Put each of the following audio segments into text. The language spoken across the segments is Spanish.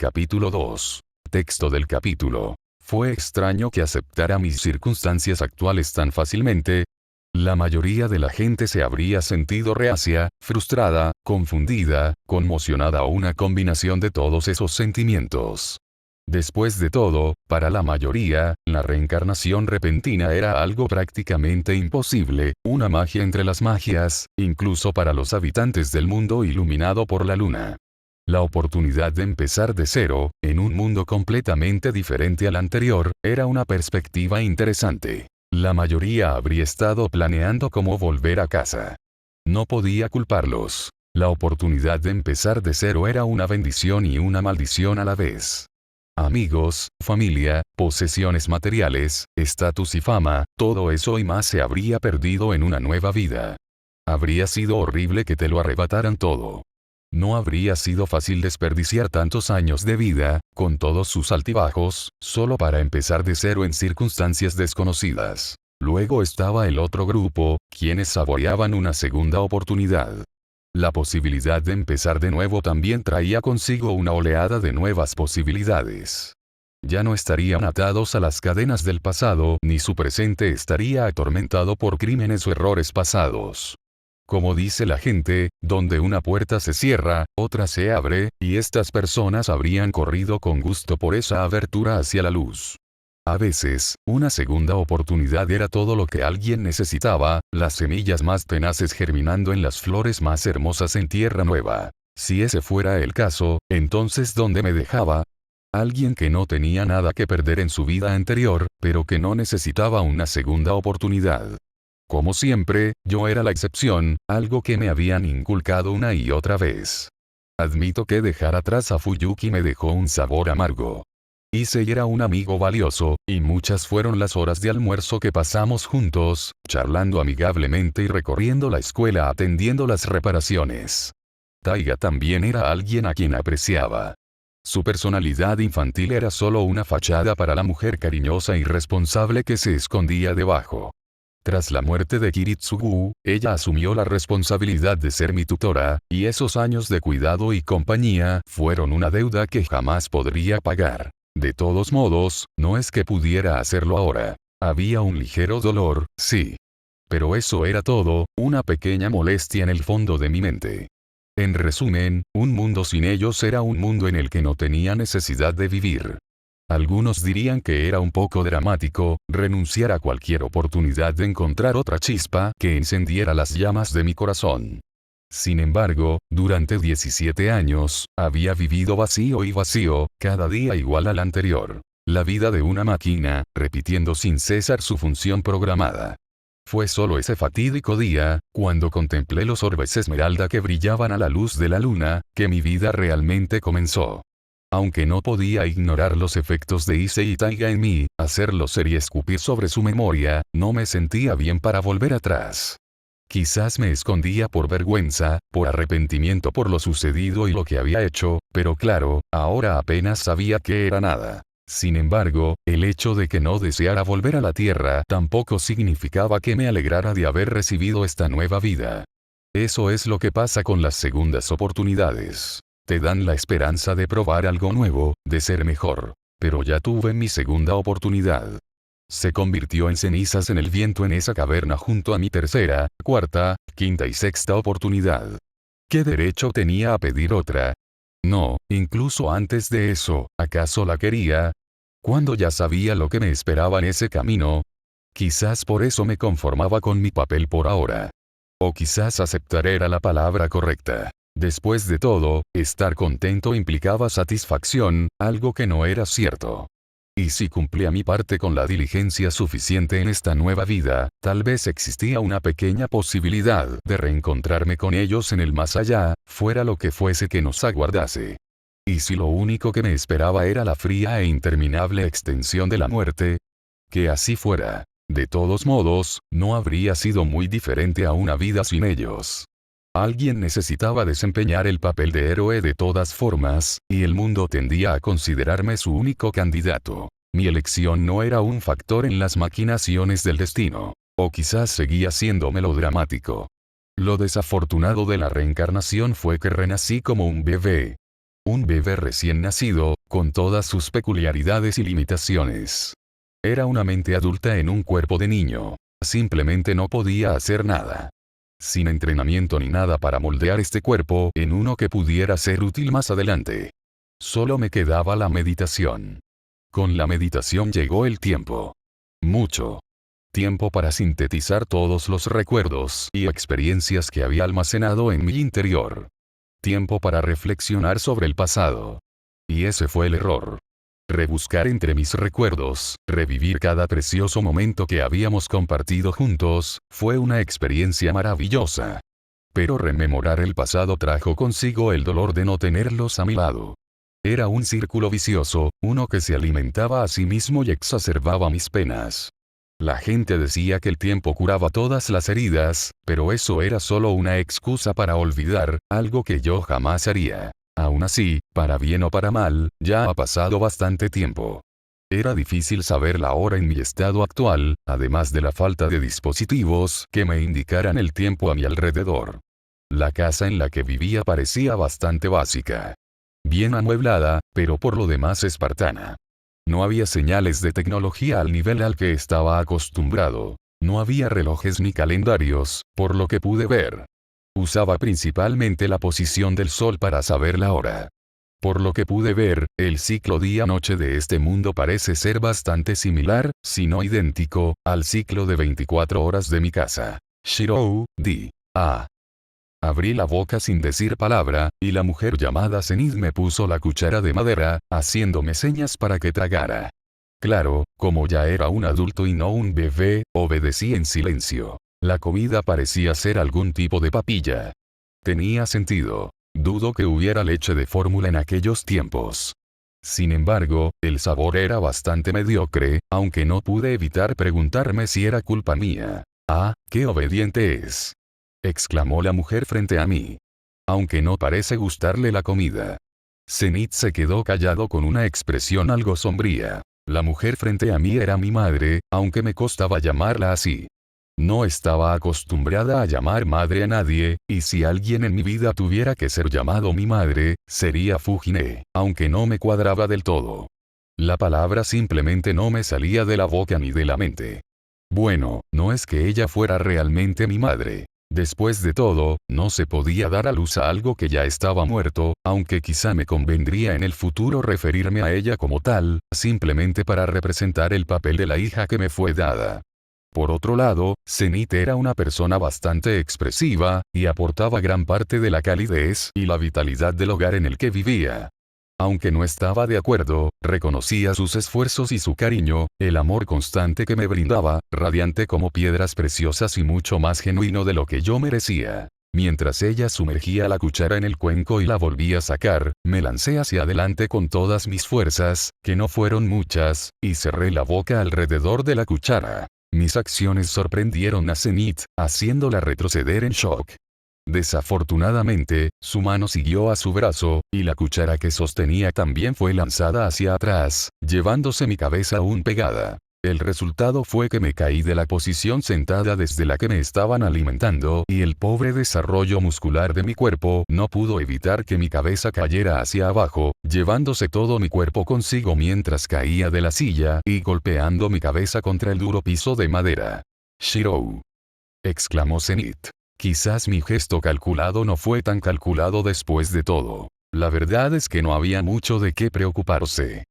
Capítulo 2. Texto del capítulo. Fue extraño que aceptara mis circunstancias actuales tan fácilmente. La mayoría de la gente se habría sentido reacia, frustrada, confundida, conmocionada o una combinación de todos esos sentimientos. Después de todo, para la mayoría, la reencarnación repentina era algo prácticamente imposible, una magia entre las magias, incluso para los habitantes del mundo iluminado por la luna. La oportunidad de empezar de cero, en un mundo completamente diferente al anterior, era una perspectiva interesante. La mayoría habría estado planeando cómo volver a casa. No podía culparlos. La oportunidad de empezar de cero era una bendición y una maldición a la vez. Amigos, familia, posesiones materiales, estatus y fama, todo eso y más se habría perdido en una nueva vida. Habría sido horrible que te lo arrebataran todo. No habría sido fácil desperdiciar tantos años de vida, con todos sus altibajos, solo para empezar de cero en circunstancias desconocidas. Luego estaba el otro grupo, quienes saboreaban una segunda oportunidad. La posibilidad de empezar de nuevo también traía consigo una oleada de nuevas posibilidades. Ya no estarían atados a las cadenas del pasado, ni su presente estaría atormentado por crímenes o errores pasados. Como dice la gente, donde una puerta se cierra, otra se abre, y estas personas habrían corrido con gusto por esa abertura hacia la luz. A veces, una segunda oportunidad era todo lo que alguien necesitaba, las semillas más tenaces germinando en las flores más hermosas en tierra nueva. Si ese fuera el caso, entonces ¿dónde me dejaba? Alguien que no tenía nada que perder en su vida anterior, pero que no necesitaba una segunda oportunidad. Como siempre, yo era la excepción, algo que me habían inculcado una y otra vez. Admito que dejar atrás a Fuyuki me dejó un sabor amargo. Issei era un amigo valioso, y muchas fueron las horas de almuerzo que pasamos juntos, charlando amigablemente y recorriendo la escuela atendiendo las reparaciones. Taiga también era alguien a quien apreciaba. Su personalidad infantil era solo una fachada para la mujer cariñosa y responsable que se escondía debajo. Tras la muerte de Kiritsugu, ella asumió la responsabilidad de ser mi tutora, y esos años de cuidado y compañía fueron una deuda que jamás podría pagar. De todos modos, no es que pudiera hacerlo ahora. Había un ligero dolor, sí. Pero eso era todo, una pequeña molestia en el fondo de mi mente. En resumen, un mundo sin ellos era un mundo en el que no tenía necesidad de vivir. Algunos dirían que era un poco dramático, renunciar a cualquier oportunidad de encontrar otra chispa que encendiera las llamas de mi corazón. Sin embargo, durante 17 años, había vivido vacío y vacío, cada día igual al anterior. La vida de una máquina, repitiendo sin cesar su función programada. Fue solo ese fatídico día, cuando contemplé los orbes esmeralda que brillaban a la luz de la luna, que mi vida realmente comenzó. Aunque no podía ignorar los efectos de Issei y Taiga en mí, hacerlo ser y escupir sobre su memoria, no me sentía bien para volver atrás. Quizás me escondía por vergüenza, por arrepentimiento por lo sucedido y lo que había hecho, pero claro, ahora apenas sabía que era nada. Sin embargo, el hecho de que no deseara volver a la Tierra tampoco significaba que me alegrara de haber recibido esta nueva vida. Eso es lo que pasa con las segundas oportunidades. Te dan la esperanza de probar algo nuevo, de ser mejor. Pero ya tuve mi segunda oportunidad. Se convirtió en cenizas en el viento en esa caverna junto a mi tercera, cuarta, quinta y sexta oportunidad. ¿Qué derecho tenía a pedir otra? No, incluso antes de eso, ¿acaso la quería? Cuando ya sabía lo que me esperaba en ese camino. Quizás por eso me conformaba con mi papel por ahora. O quizás aceptar era la palabra correcta. Después de todo, estar contento implicaba satisfacción, algo que no era cierto. Y si cumplía mi parte con la diligencia suficiente en esta nueva vida, tal vez existía una pequeña posibilidad de reencontrarme con ellos en el más allá, fuera lo que fuese que nos aguardase. Y si lo único que me esperaba era la fría e interminable extensión de la muerte, que así fuera. De todos modos, no habría sido muy diferente a una vida sin ellos. Alguien necesitaba desempeñar el papel de héroe de todas formas, y el mundo tendía a considerarme su único candidato. Mi elección no era un factor en las maquinaciones del destino. O quizás seguía siendo melodramático. Lo desafortunado de la reencarnación fue que renací como un bebé. Un bebé recién nacido, con todas sus peculiaridades y limitaciones. Era una mente adulta en un cuerpo de niño. Simplemente no podía hacer nada. Sin entrenamiento ni nada para moldear este cuerpo en uno que pudiera ser útil más adelante. Solo me quedaba la meditación. Con la meditación llegó el tiempo. Mucho tiempo para sintetizar todos los recuerdos y experiencias que había almacenado en mi interior. Tiempo para reflexionar sobre el pasado. Y ese fue el error. Rebuscar entre mis recuerdos, revivir cada precioso momento que habíamos compartido juntos, fue una experiencia maravillosa. Pero rememorar el pasado trajo consigo el dolor de no tenerlos a mi lado. Era un círculo vicioso, uno que se alimentaba a sí mismo y exacerbaba mis penas. La gente decía que el tiempo curaba todas las heridas, pero eso era solo una excusa para olvidar, algo que yo jamás haría. Aún así, para bien o para mal, ya ha pasado bastante tiempo. Era difícil saber la hora en mi estado actual, además de la falta de dispositivos que me indicaran el tiempo a mi alrededor. La casa en la que vivía parecía bastante básica. Bien amueblada, pero por lo demás espartana. No había señales de tecnología al nivel al que estaba acostumbrado. No había relojes ni calendarios, por lo que pude ver. Usaba principalmente la posición del sol para saber la hora. Por lo que pude ver, el ciclo día-noche de este mundo parece ser bastante similar, si no idéntico, al ciclo de 24 horas de mi casa. Shirou, di. Abrí la boca sin decir palabra, y la mujer llamada Zenith me puso la cuchara de madera, haciéndome señas para que tragara. Claro, como ya era un adulto y no un bebé, obedecí en silencio. La comida parecía ser algún tipo de papilla. Tenía sentido. Dudo que hubiera leche de fórmula en aquellos tiempos. Sin embargo, el sabor era bastante mediocre, aunque no pude evitar preguntarme si era culpa mía. ¡Ah, qué obediente es!, exclamó la mujer frente a mí. Aunque no parece gustarle la comida. Zenith se quedó callado con una expresión algo sombría. La mujer frente a mí era mi madre, aunque me costaba llamarla así. No estaba acostumbrada a llamar madre a nadie, y si alguien en mi vida tuviera que ser llamado mi madre, sería Fujine, aunque no me cuadraba del todo. La palabra simplemente no me salía de la boca ni de la mente. Bueno, no es que ella fuera realmente mi madre. Después de todo, no se podía dar a luz a algo que ya estaba muerto, aunque quizá me convendría en el futuro referirme a ella como tal, simplemente para representar el papel de la hija que me fue dada. Por otro lado, Zenith era una persona bastante expresiva, y aportaba gran parte de la calidez y la vitalidad del hogar en el que vivía. Aunque no estaba de acuerdo, reconocía sus esfuerzos y su cariño, el amor constante que me brindaba, radiante como piedras preciosas y mucho más genuino de lo que yo merecía. Mientras ella sumergía la cuchara en el cuenco y la volvía a sacar, me lancé hacia adelante con todas mis fuerzas, que no fueron muchas, y cerré la boca alrededor de la cuchara. Mis acciones sorprendieron a Zenith, haciéndola retroceder en shock. Desafortunadamente, su mano siguió a su brazo, y la cuchara que sostenía también fue lanzada hacia atrás, llevándose mi cabeza aún pegada. El resultado fue que me caí de la posición sentada desde la que me estaban alimentando, y el pobre desarrollo muscular de mi cuerpo no pudo evitar que mi cabeza cayera hacia abajo, llevándose todo mi cuerpo consigo mientras caía de la silla y golpeando mi cabeza contra el duro piso de madera. «Shirou», exclamó Zenith. Quizás mi gesto calculado no fue tan calculado después de todo. La verdad es que no había mucho de qué preocuparse.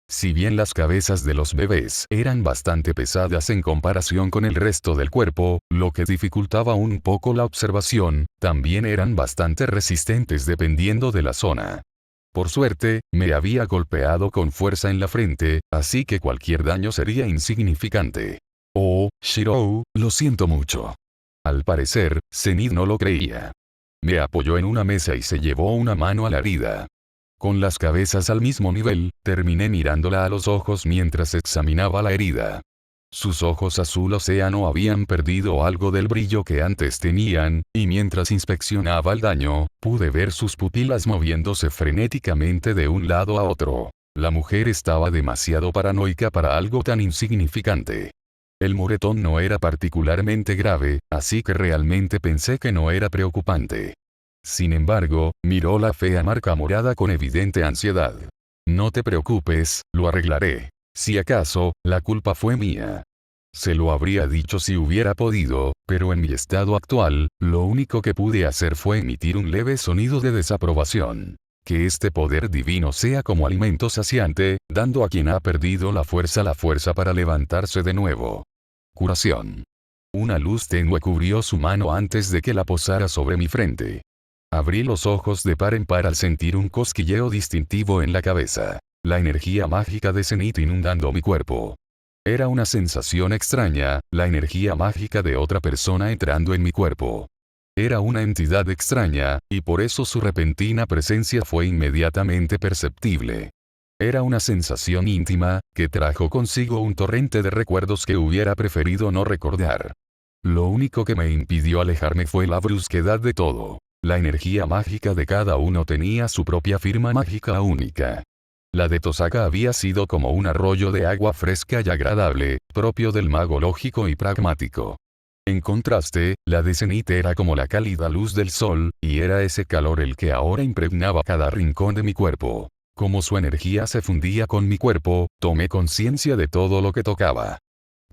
Si bien las cabezas de los bebés eran bastante pesadas en comparación con el resto del cuerpo, lo que dificultaba un poco la observación, también eran bastante resistentes dependiendo de la zona. Por suerte, me había golpeado con fuerza en la frente, así que cualquier daño sería insignificante. «Oh, Shirou, lo siento mucho». Al parecer, Zenith no lo creía. Me apoyó en una mesa y se llevó una mano a la herida. Con las cabezas al mismo nivel, terminé mirándola a los ojos mientras examinaba la herida. Sus ojos azul océano habían perdido algo del brillo que antes tenían, y mientras inspeccionaba el daño, pude ver sus pupilas moviéndose frenéticamente de un lado a otro. La mujer estaba demasiado paranoica para algo tan insignificante. El moretón no era particularmente grave, así que realmente pensé que no era preocupante. Sin embargo, miró la fea marca morada con evidente ansiedad. No te preocupes, lo arreglaré. Si acaso, la culpa fue mía. Se lo habría dicho si hubiera podido, pero en mi estado actual, lo único que pude hacer fue emitir un leve sonido de desaprobación. Que este poder divino sea como alimento saciante, dando a quien ha perdido la fuerza para levantarse de nuevo. Curación. Una luz tenue cubrió su mano antes de que la posara sobre mi frente. Abrí los ojos de par en par al sentir un cosquilleo distintivo en la cabeza. La energía mágica de Zenith inundando mi cuerpo. Era una sensación extraña, la energía mágica de otra persona entrando en mi cuerpo. Era una entidad extraña, y por eso su repentina presencia fue inmediatamente perceptible. Era una sensación íntima, que trajo consigo un torrente de recuerdos que hubiera preferido no recordar. Lo único que me impidió alejarme fue la brusquedad de todo. La energía mágica de cada uno tenía su propia firma mágica única. La de Tosaka había sido como un arroyo de agua fresca y agradable, propio del mago lógico y pragmático. En contraste, la de Zenith era como la cálida luz del sol, y era ese calor el que ahora impregnaba cada rincón de mi cuerpo. Como su energía se fundía con mi cuerpo, tomé conciencia de todo lo que tocaba.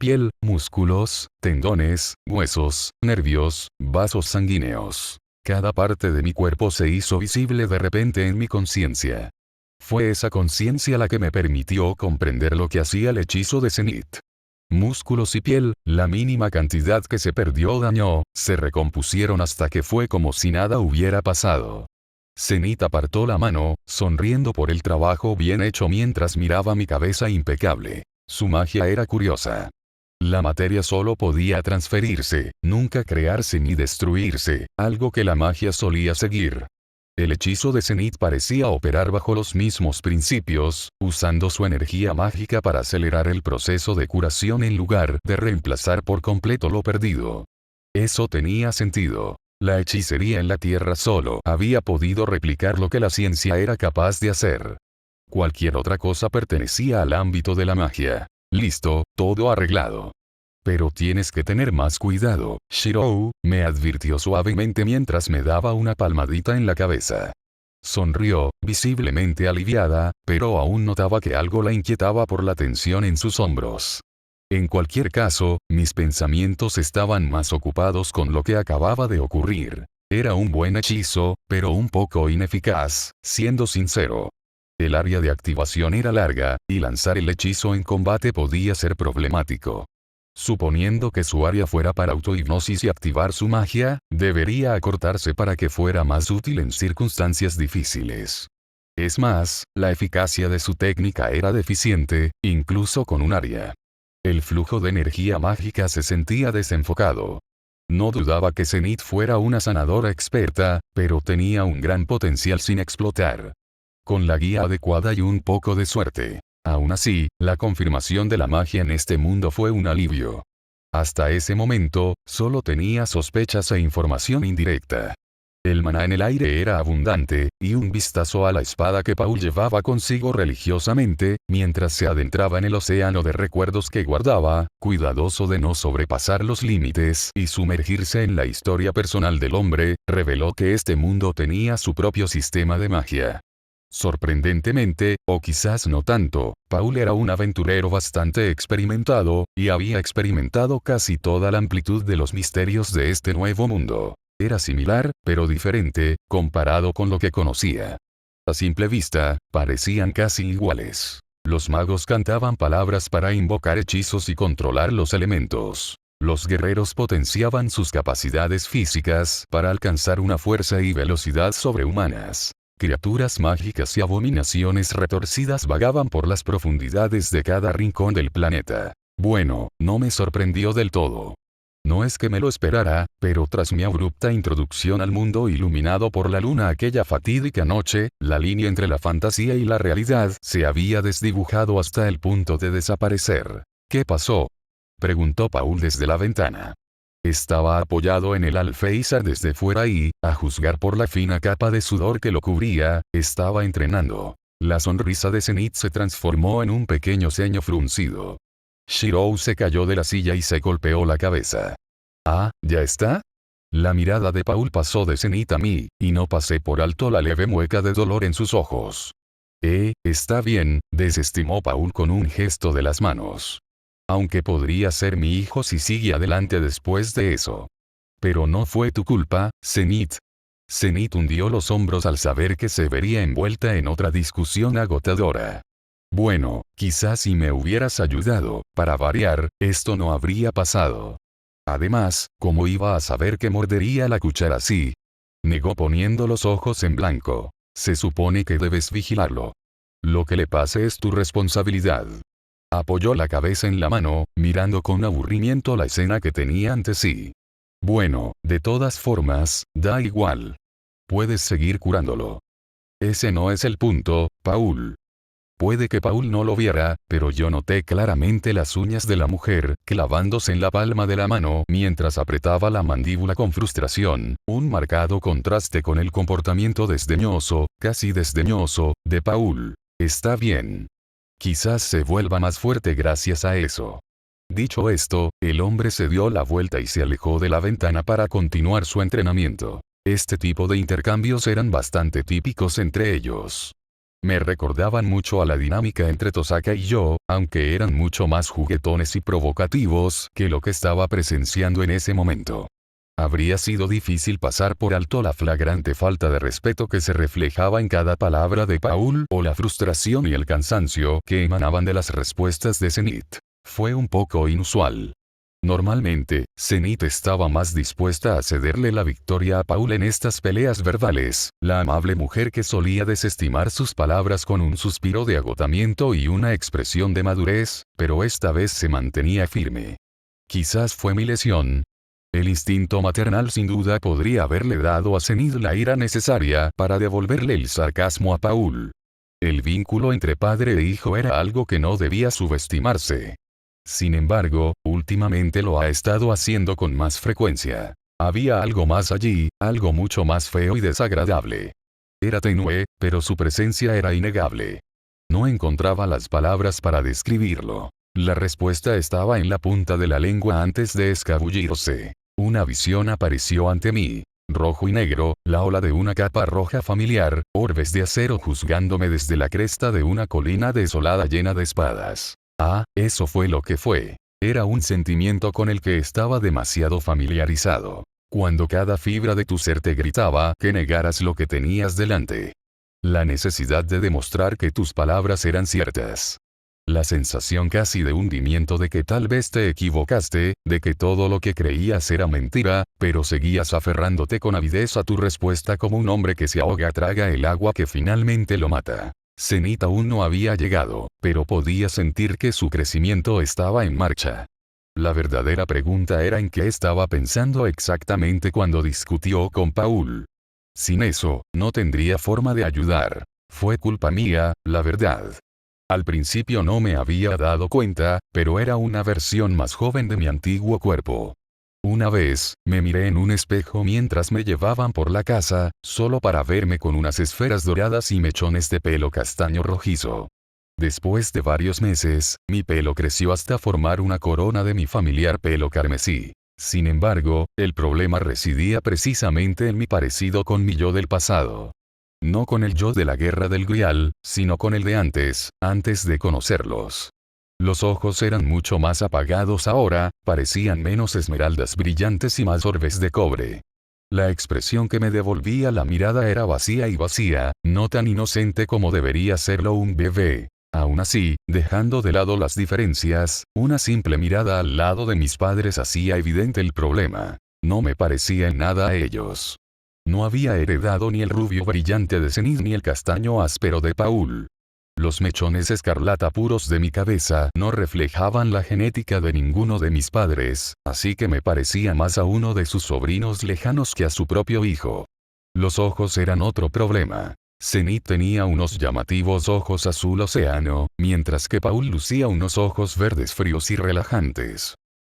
Piel, músculos, tendones, huesos, nervios, vasos sanguíneos. Cada parte de mi cuerpo se hizo visible de repente en mi conciencia. Fue esa conciencia la que me permitió comprender lo que hacía el hechizo de Zenith. Músculos y piel, la mínima cantidad que se perdió o dañó, se recompusieron hasta que fue como si nada hubiera pasado. Zenith apartó la mano, sonriendo por el trabajo bien hecho mientras miraba mi cabeza impecable. Su magia era curiosa. La materia solo podía transferirse, nunca crearse ni destruirse, algo que la magia solía seguir. El hechizo de Zenith parecía operar bajo los mismos principios, usando su energía mágica para acelerar el proceso de curación en lugar de reemplazar por completo lo perdido. Eso tenía sentido. La hechicería en la Tierra solo había podido replicar lo que la ciencia era capaz de hacer. Cualquier otra cosa pertenecía al ámbito de la magia. Listo, todo arreglado. Pero tienes que tener más cuidado, Shirou, me advirtió suavemente mientras me daba una palmadita en la cabeza. Sonrió, visiblemente aliviada, pero aún notaba que algo la inquietaba por la tensión en sus hombros. En cualquier caso, mis pensamientos estaban más ocupados con lo que acababa de ocurrir. Era un buen hechizo, pero un poco ineficaz, siendo sincero. El área de activación era larga, y lanzar el hechizo en combate podía ser problemático. Suponiendo que su área fuera para autohipnosis y activar su magia, debería acortarse para que fuera más útil en circunstancias difíciles. Es más, la eficacia de su técnica era deficiente, incluso con un área. El flujo de energía mágica se sentía desenfocado. No dudaba que Zenith fuera una sanadora experta, pero tenía un gran potencial sin explotar. Con la guía adecuada y un poco de suerte. Aún así, la confirmación de la magia en este mundo fue un alivio. Hasta ese momento, solo tenía sospechas e información indirecta. El maná en el aire era abundante, y un vistazo a la espada que Paul llevaba consigo religiosamente, mientras se adentraba en el océano de recuerdos que guardaba, cuidadoso de no sobrepasar los límites y sumergirse en la historia personal del hombre, reveló que este mundo tenía su propio sistema de magia. Sorprendentemente, o quizás no tanto, Paul era un aventurero bastante experimentado, y había experimentado casi toda la amplitud de los misterios de este nuevo mundo. Era similar, pero diferente, comparado con lo que conocía. A simple vista, parecían casi iguales. Los magos cantaban palabras para invocar hechizos y controlar los elementos. Los guerreros potenciaban sus capacidades físicas para alcanzar una fuerza y velocidad sobrehumanas. Criaturas mágicas y abominaciones retorcidas vagaban por las profundidades de cada rincón del planeta. Bueno, no me sorprendió del todo. No es que me lo esperara, pero tras mi abrupta introducción al mundo iluminado por la luna aquella fatídica noche, la línea entre la fantasía y la realidad se había desdibujado hasta el punto de desaparecer. ¿Qué pasó?, preguntó Paul desde la ventana. Estaba apoyado en el alféizar desde fuera y, a juzgar por la fina capa de sudor que lo cubría, estaba entrenando. La sonrisa de Zenith se transformó en un pequeño ceño fruncido. Shirou se cayó de la silla y se golpeó la cabeza. «Ah, ¿ya está?». La mirada de Paul pasó de Zenith a mí, y no pasé por alto la leve mueca de dolor en sus ojos. Está bien, desestimó Paul con un gesto de las manos. Aunque podría ser mi hijo si sigue adelante después de eso. Pero no fue tu culpa, Zenith. Zenith hundió los hombros al saber que se vería envuelta en otra discusión agotadora. Bueno, quizás si me hubieras ayudado, para variar, esto no habría pasado. Además, ¿cómo iba a saber que mordería la cuchara así? Negó poniendo los ojos en blanco. Se supone que debes vigilarlo. Lo que le pase es tu responsabilidad. Apoyó la cabeza en la mano, mirando con aburrimiento la escena que tenía ante sí. Bueno, de todas formas, da igual. Puedes seguir curándolo. Ese no es el punto, Paul. Puede que Paul no lo viera, pero yo noté claramente las uñas de la mujer, clavándose en la palma de la mano mientras apretaba la mandíbula con frustración, un marcado contraste con el comportamiento desdeñoso, casi desdeñoso, de Paul. Está bien. Quizás se vuelva más fuerte gracias a eso. Dicho esto, el hombre se dio la vuelta y se alejó de la ventana para continuar su entrenamiento. Este tipo de intercambios eran bastante típicos entre ellos. Me recordaban mucho a la dinámica entre Tosaka y yo, aunque eran mucho más juguetones y provocativos que lo que estaba presenciando en ese momento. Habría sido difícil pasar por alto la flagrante falta de respeto que se reflejaba en cada palabra de Paul o la frustración y el cansancio que emanaban de las respuestas de Zenith. Fue un poco inusual. Normalmente, Zenith estaba más dispuesta a cederle la victoria a Paul en estas peleas verbales, la amable mujer que solía desestimar sus palabras con un suspiro de agotamiento y una expresión de madurez, pero esta vez se mantenía firme. Quizás fue mi lesión. El instinto maternal sin duda podría haberle dado a Zenith la ira necesaria para devolverle el sarcasmo a Paul. El vínculo entre padre e hijo era algo que no debía subestimarse. Sin embargo, últimamente lo ha estado haciendo con más frecuencia. Había algo más allí, algo mucho más feo y desagradable. Era tenue, pero su presencia era innegable. No encontraba las palabras para describirlo. La respuesta estaba en la punta de la lengua antes de escabullirse. Una visión apareció ante mí. Rojo y negro, la ola de una capa roja familiar, orbes de acero juzgándome desde la cresta de una colina desolada llena de espadas. Eso fue lo que fue. Era un sentimiento con el que estaba demasiado familiarizado. Cuando cada fibra de tu ser te gritaba que negaras lo que tenías delante. La necesidad de demostrar que tus palabras eran ciertas. La sensación casi de hundimiento de que tal vez te equivocaste, de que todo lo que creías era mentira, pero seguías aferrándote con avidez a tu respuesta como un hombre que se ahoga traga el agua que finalmente lo mata. Zenith aún no había llegado, pero podía sentir que su crecimiento estaba en marcha. La verdadera pregunta era en qué estaba pensando exactamente cuando discutió con Paul. Sin eso, no tendría forma de ayudar. Fue culpa mía, la verdad. Al principio no me había dado cuenta, pero era una versión más joven de mi antiguo cuerpo. Una vez, me miré en un espejo mientras me llevaban por la casa, solo para verme con unas esferas doradas y mechones de pelo castaño rojizo. Después de varios meses, mi pelo creció hasta formar una corona de mi familiar pelo carmesí. Sin embargo, el problema residía precisamente en mi parecido con mi yo del pasado. No con el yo de la Guerra del Grial, sino con el de antes de conocerlos. Los ojos eran mucho más apagados ahora, parecían menos esmeraldas brillantes y más orbes de cobre. La expresión que me devolvía la mirada era vacía y vacía, no tan inocente como debería serlo un bebé. Aún así, dejando de lado las diferencias, una simple mirada al lado de mis padres hacía evidente el problema. No me parecía en nada a ellos. No había heredado ni el rubio brillante de Zenith ni el castaño áspero de Paul. Los mechones escarlata puros de mi cabeza no reflejaban la genética de ninguno de mis padres, así que me parecía más a uno de sus sobrinos lejanos que a su propio hijo. Los ojos eran otro problema. Zenith tenía unos llamativos ojos azul océano, mientras que Paul lucía unos ojos verdes fríos y relajantes.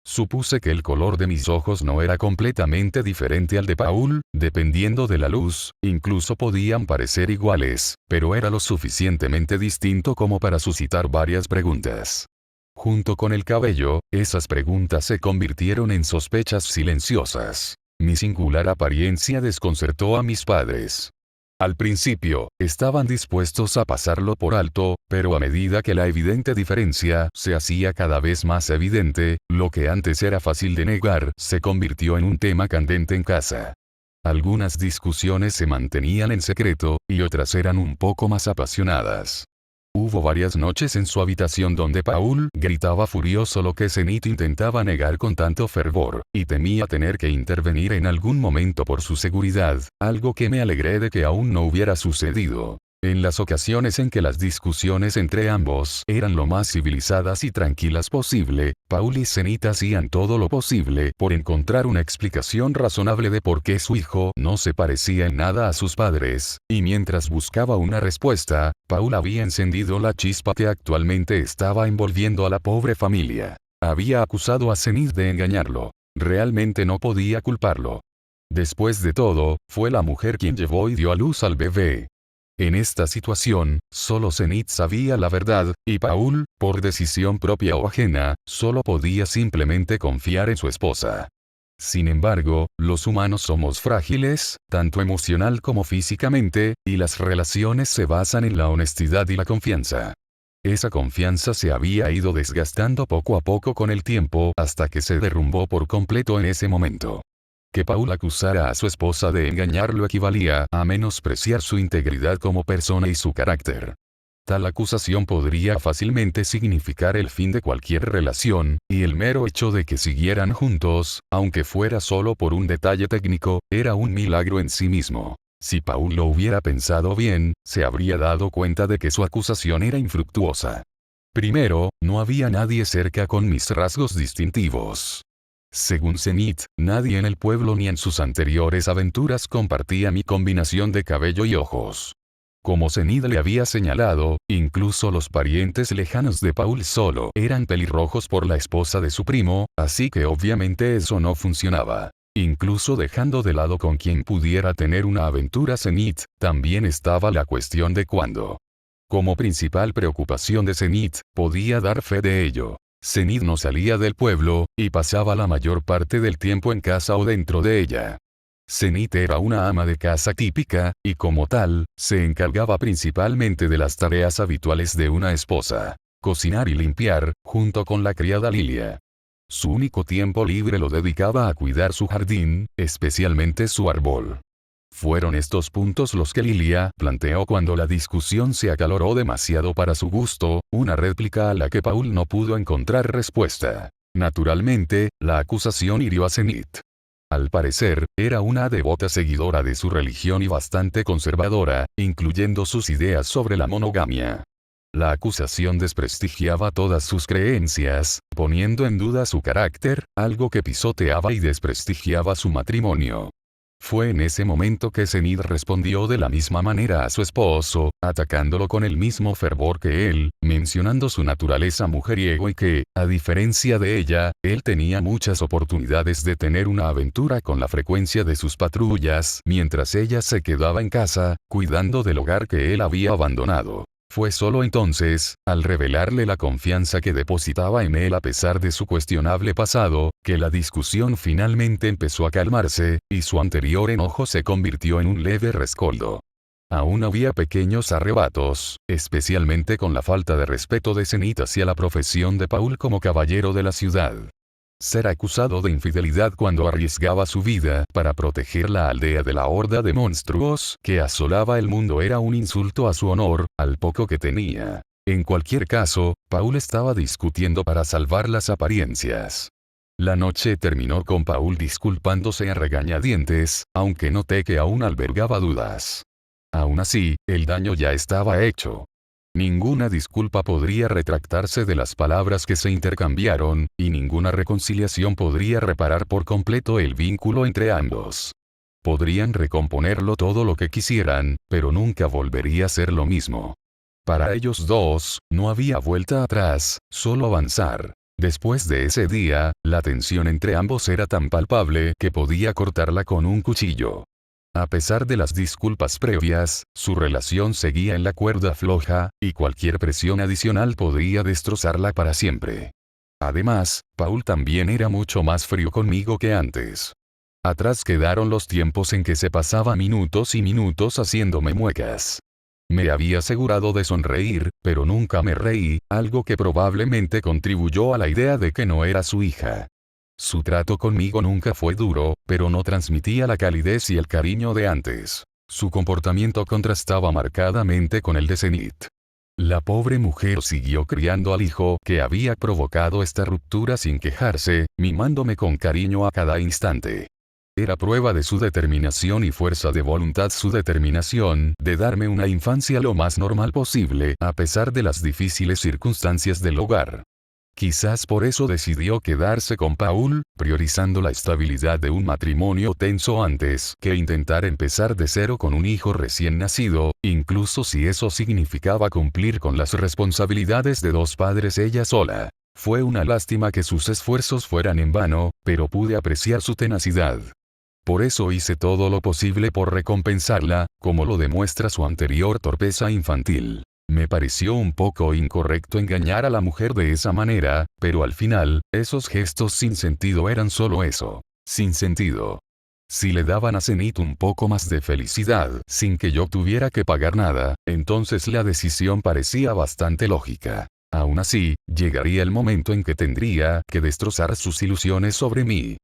Supuse que el color de mis ojos no era completamente diferente al de Paul, dependiendo de la luz, incluso podían parecer iguales, pero era lo suficientemente distinto como para suscitar varias preguntas. Junto con el cabello, esas preguntas se convirtieron en sospechas silenciosas. Mi singular apariencia desconcertó a mis padres. Al principio, estaban dispuestos a pasarlo por alto, pero a medida que la evidente diferencia se hacía cada vez más evidente, lo que antes era fácil de negar se convirtió en un tema candente en casa. Algunas discusiones se mantenían en secreto, y otras eran un poco más apasionadas. Hubo varias noches en su habitación donde Paul gritaba furioso lo que Zenith intentaba negar con tanto fervor, y temía tener que intervenir en algún momento por su seguridad, algo que me alegré de que aún no hubiera sucedido. En las ocasiones en que las discusiones entre ambos eran lo más civilizadas y tranquilas posible, Paul y Zenith hacían todo lo posible por encontrar una explicación razonable de por qué su hijo no se parecía en nada a sus padres, y mientras buscaba una respuesta, Paul había encendido la chispa que actualmente estaba envolviendo a la pobre familia. Había acusado a Zenith de engañarlo. Realmente no podía culparlo. Después de todo, fue la mujer quien llevó y dio a luz al bebé. En esta situación, solo Zenith sabía la verdad, y Paul, por decisión propia o ajena, solo podía simplemente confiar en su esposa. Sin embargo, los humanos somos frágiles, tanto emocional como físicamente, y las relaciones se basan en la honestidad y la confianza. Esa confianza se había ido desgastando poco a poco con el tiempo hasta que se derrumbó por completo en ese momento. Que Paul acusara a su esposa de engañarlo equivalía a menospreciar su integridad como persona y su carácter. Tal acusación podría fácilmente significar el fin de cualquier relación, y el mero hecho de que siguieran juntos, aunque fuera solo por un detalle técnico, era un milagro en sí mismo. Si Paul lo hubiera pensado bien, se habría dado cuenta de que su acusación era infructuosa. Primero, no había nadie cerca con mis rasgos distintivos. Según Zenith, nadie en el pueblo ni en sus anteriores aventuras compartía mi combinación de cabello y ojos. Como Zenith le había señalado, incluso los parientes lejanos de Paul solo eran pelirrojos por la esposa de su primo, así que obviamente eso no funcionaba. Incluso dejando de lado con quien pudiera tener una aventura Zenith, también estaba la cuestión de cuándo. Como principal preocupación de Zenith, podía dar fe de ello. Zenith no salía del pueblo, y pasaba la mayor parte del tiempo en casa o dentro de ella. Zenith era una ama de casa típica, y como tal, se encargaba principalmente de las tareas habituales de una esposa: cocinar y limpiar, junto con la criada Lilia. Su único tiempo libre lo dedicaba a cuidar su jardín, especialmente su árbol. Fueron estos puntos los que Lilia planteó cuando la discusión se acaloró demasiado para su gusto, una réplica a la que Paul no pudo encontrar respuesta. Naturalmente, la acusación hirió a Zenith. Al parecer, era una devota seguidora de su religión y bastante conservadora, incluyendo sus ideas sobre la monogamia. La acusación desprestigiaba todas sus creencias, poniendo en duda su carácter, algo que pisoteaba y desprestigiaba su matrimonio. Fue en ese momento que Zenith respondió de la misma manera a su esposo, atacándolo con el mismo fervor que él, mencionando su naturaleza mujeriego y que, a diferencia de ella, él tenía muchas oportunidades de tener una aventura con la frecuencia de sus patrullas, mientras ella se quedaba en casa, cuidando del hogar que él había abandonado. Fue solo entonces, al revelarle la confianza que depositaba en él a pesar de su cuestionable pasado, que la discusión finalmente empezó a calmarse, y su anterior enojo se convirtió en un leve rescoldo. Aún había pequeños arrebatos, especialmente con la falta de respeto de Zenith hacia la profesión de Paul como caballero de la ciudad. Ser acusado de infidelidad cuando arriesgaba su vida para proteger la aldea de la horda de monstruos que asolaba el mundo era un insulto a su honor, al poco que tenía. En cualquier caso, Paul estaba discutiendo para salvar las apariencias. La noche terminó con Paul disculpándose a regañadientes, aunque noté que aún albergaba dudas. Aún así, el daño ya estaba hecho. Ninguna disculpa podría retractarse de las palabras que se intercambiaron, y ninguna reconciliación podría reparar por completo el vínculo entre ambos. Podrían recomponerlo todo lo que quisieran, pero nunca volvería a ser lo mismo. Para ellos dos, no había vuelta atrás, solo avanzar. Después de ese día, la tensión entre ambos era tan palpable que podía cortarla con un cuchillo. A pesar de las disculpas previas, su relación seguía en la cuerda floja, y cualquier presión adicional podría destrozarla para siempre. Además, Paul también era mucho más frío conmigo que antes. Atrás quedaron los tiempos en que se pasaba minutos y minutos haciéndome muecas. Me había asegurado de sonreír, pero nunca me reí, algo que probablemente contribuyó a la idea de que no era su hija. Su trato conmigo nunca fue duro, pero no transmitía la calidez y el cariño de antes. Su comportamiento contrastaba marcadamente con el de Zenith. La pobre mujer siguió criando al hijo que había provocado esta ruptura sin quejarse, mimándome con cariño a cada instante. Era prueba de su determinación y fuerza de voluntad, su determinación de darme una infancia lo más normal posible a pesar de las difíciles circunstancias del hogar. Quizás por eso decidió quedarse con Paul, priorizando la estabilidad de un matrimonio tenso antes que intentar empezar de cero con un hijo recién nacido, incluso si eso significaba cumplir con las responsabilidades de dos padres ella sola. Fue una lástima que sus esfuerzos fueran en vano, pero pude apreciar su tenacidad. Por eso hice todo lo posible por recompensarla, como lo demuestra su anterior torpeza infantil. Me pareció un poco incorrecto engañar a la mujer de esa manera, pero al final, esos gestos sin sentido eran solo eso, sin sentido. Si le daban a Zenith un poco más de felicidad, sin que yo tuviera que pagar nada, entonces la decisión parecía bastante lógica. Aún así, llegaría el momento en que tendría que destrozar sus ilusiones sobre mí.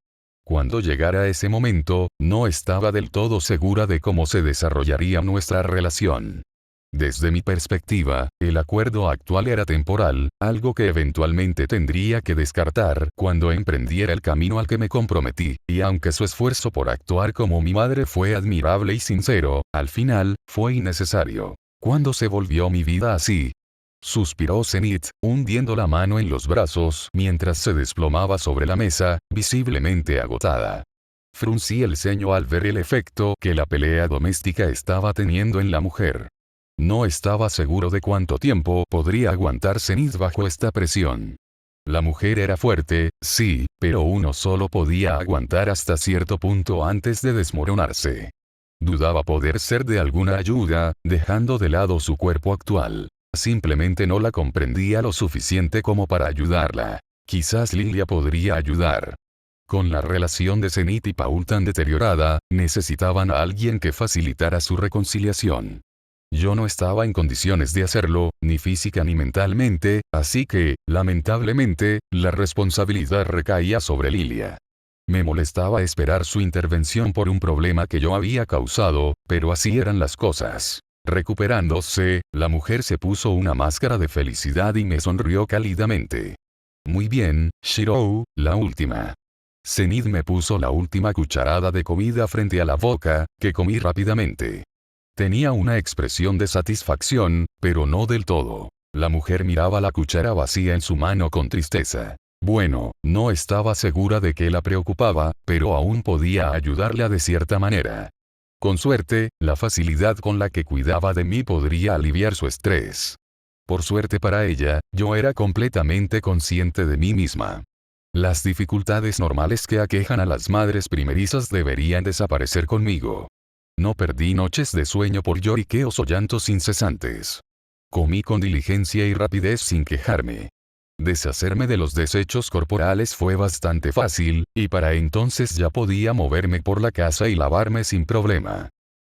Cuando llegara ese momento, no estaba del todo segura de cómo se desarrollaría nuestra relación. Desde mi perspectiva, el acuerdo actual era temporal, algo que eventualmente tendría que descartar cuando emprendiera el camino al que me comprometí, y aunque su esfuerzo por actuar como mi madre fue admirable y sincero, al final, fue innecesario. ¿Cuándo se volvió mi vida así? Suspiró Zenith, hundiendo la mano en los brazos mientras se desplomaba sobre la mesa, visiblemente agotada. Fruncí el ceño al ver el efecto que la pelea doméstica estaba teniendo en la mujer. No estaba seguro de cuánto tiempo podría aguantar Zenith bajo esta presión. La mujer era fuerte, sí, pero uno solo podía aguantar hasta cierto punto antes de desmoronarse. Dudaba poder ser de alguna ayuda, dejando de lado su cuerpo actual. Simplemente no la comprendía lo suficiente como para ayudarla. Quizás Lilia podría ayudar. Con la relación de Zenith y Paul tan deteriorada, necesitaban a alguien que facilitara su reconciliación. Yo no estaba en condiciones de hacerlo, ni física ni mentalmente, así que, lamentablemente, la responsabilidad recaía sobre Lilia. Me molestaba esperar su intervención por un problema que yo había causado, pero así eran las cosas. Recuperándose, la mujer se puso una máscara de felicidad y me sonrió cálidamente. Muy bien, Shirou, la última. Zenith me puso la última cucharada de comida frente a la boca, que comí rápidamente. Tenía una expresión de satisfacción, pero no del todo. La mujer miraba la cuchara vacía en su mano con tristeza. Bueno, no estaba segura de qué la preocupaba, pero aún podía ayudarla de cierta manera. Con suerte, la facilidad con la que cuidaba de mí podría aliviar su estrés. Por suerte para ella, yo era completamente consciente de mí misma. Las dificultades normales que aquejan a las madres primerizas deberían desaparecer conmigo. No perdí noches de sueño por lloriqueos o llantos incesantes. Comí con diligencia y rapidez sin quejarme. Deshacerme de los desechos corporales fue bastante fácil, y para entonces ya podía moverme por la casa y lavarme sin problema.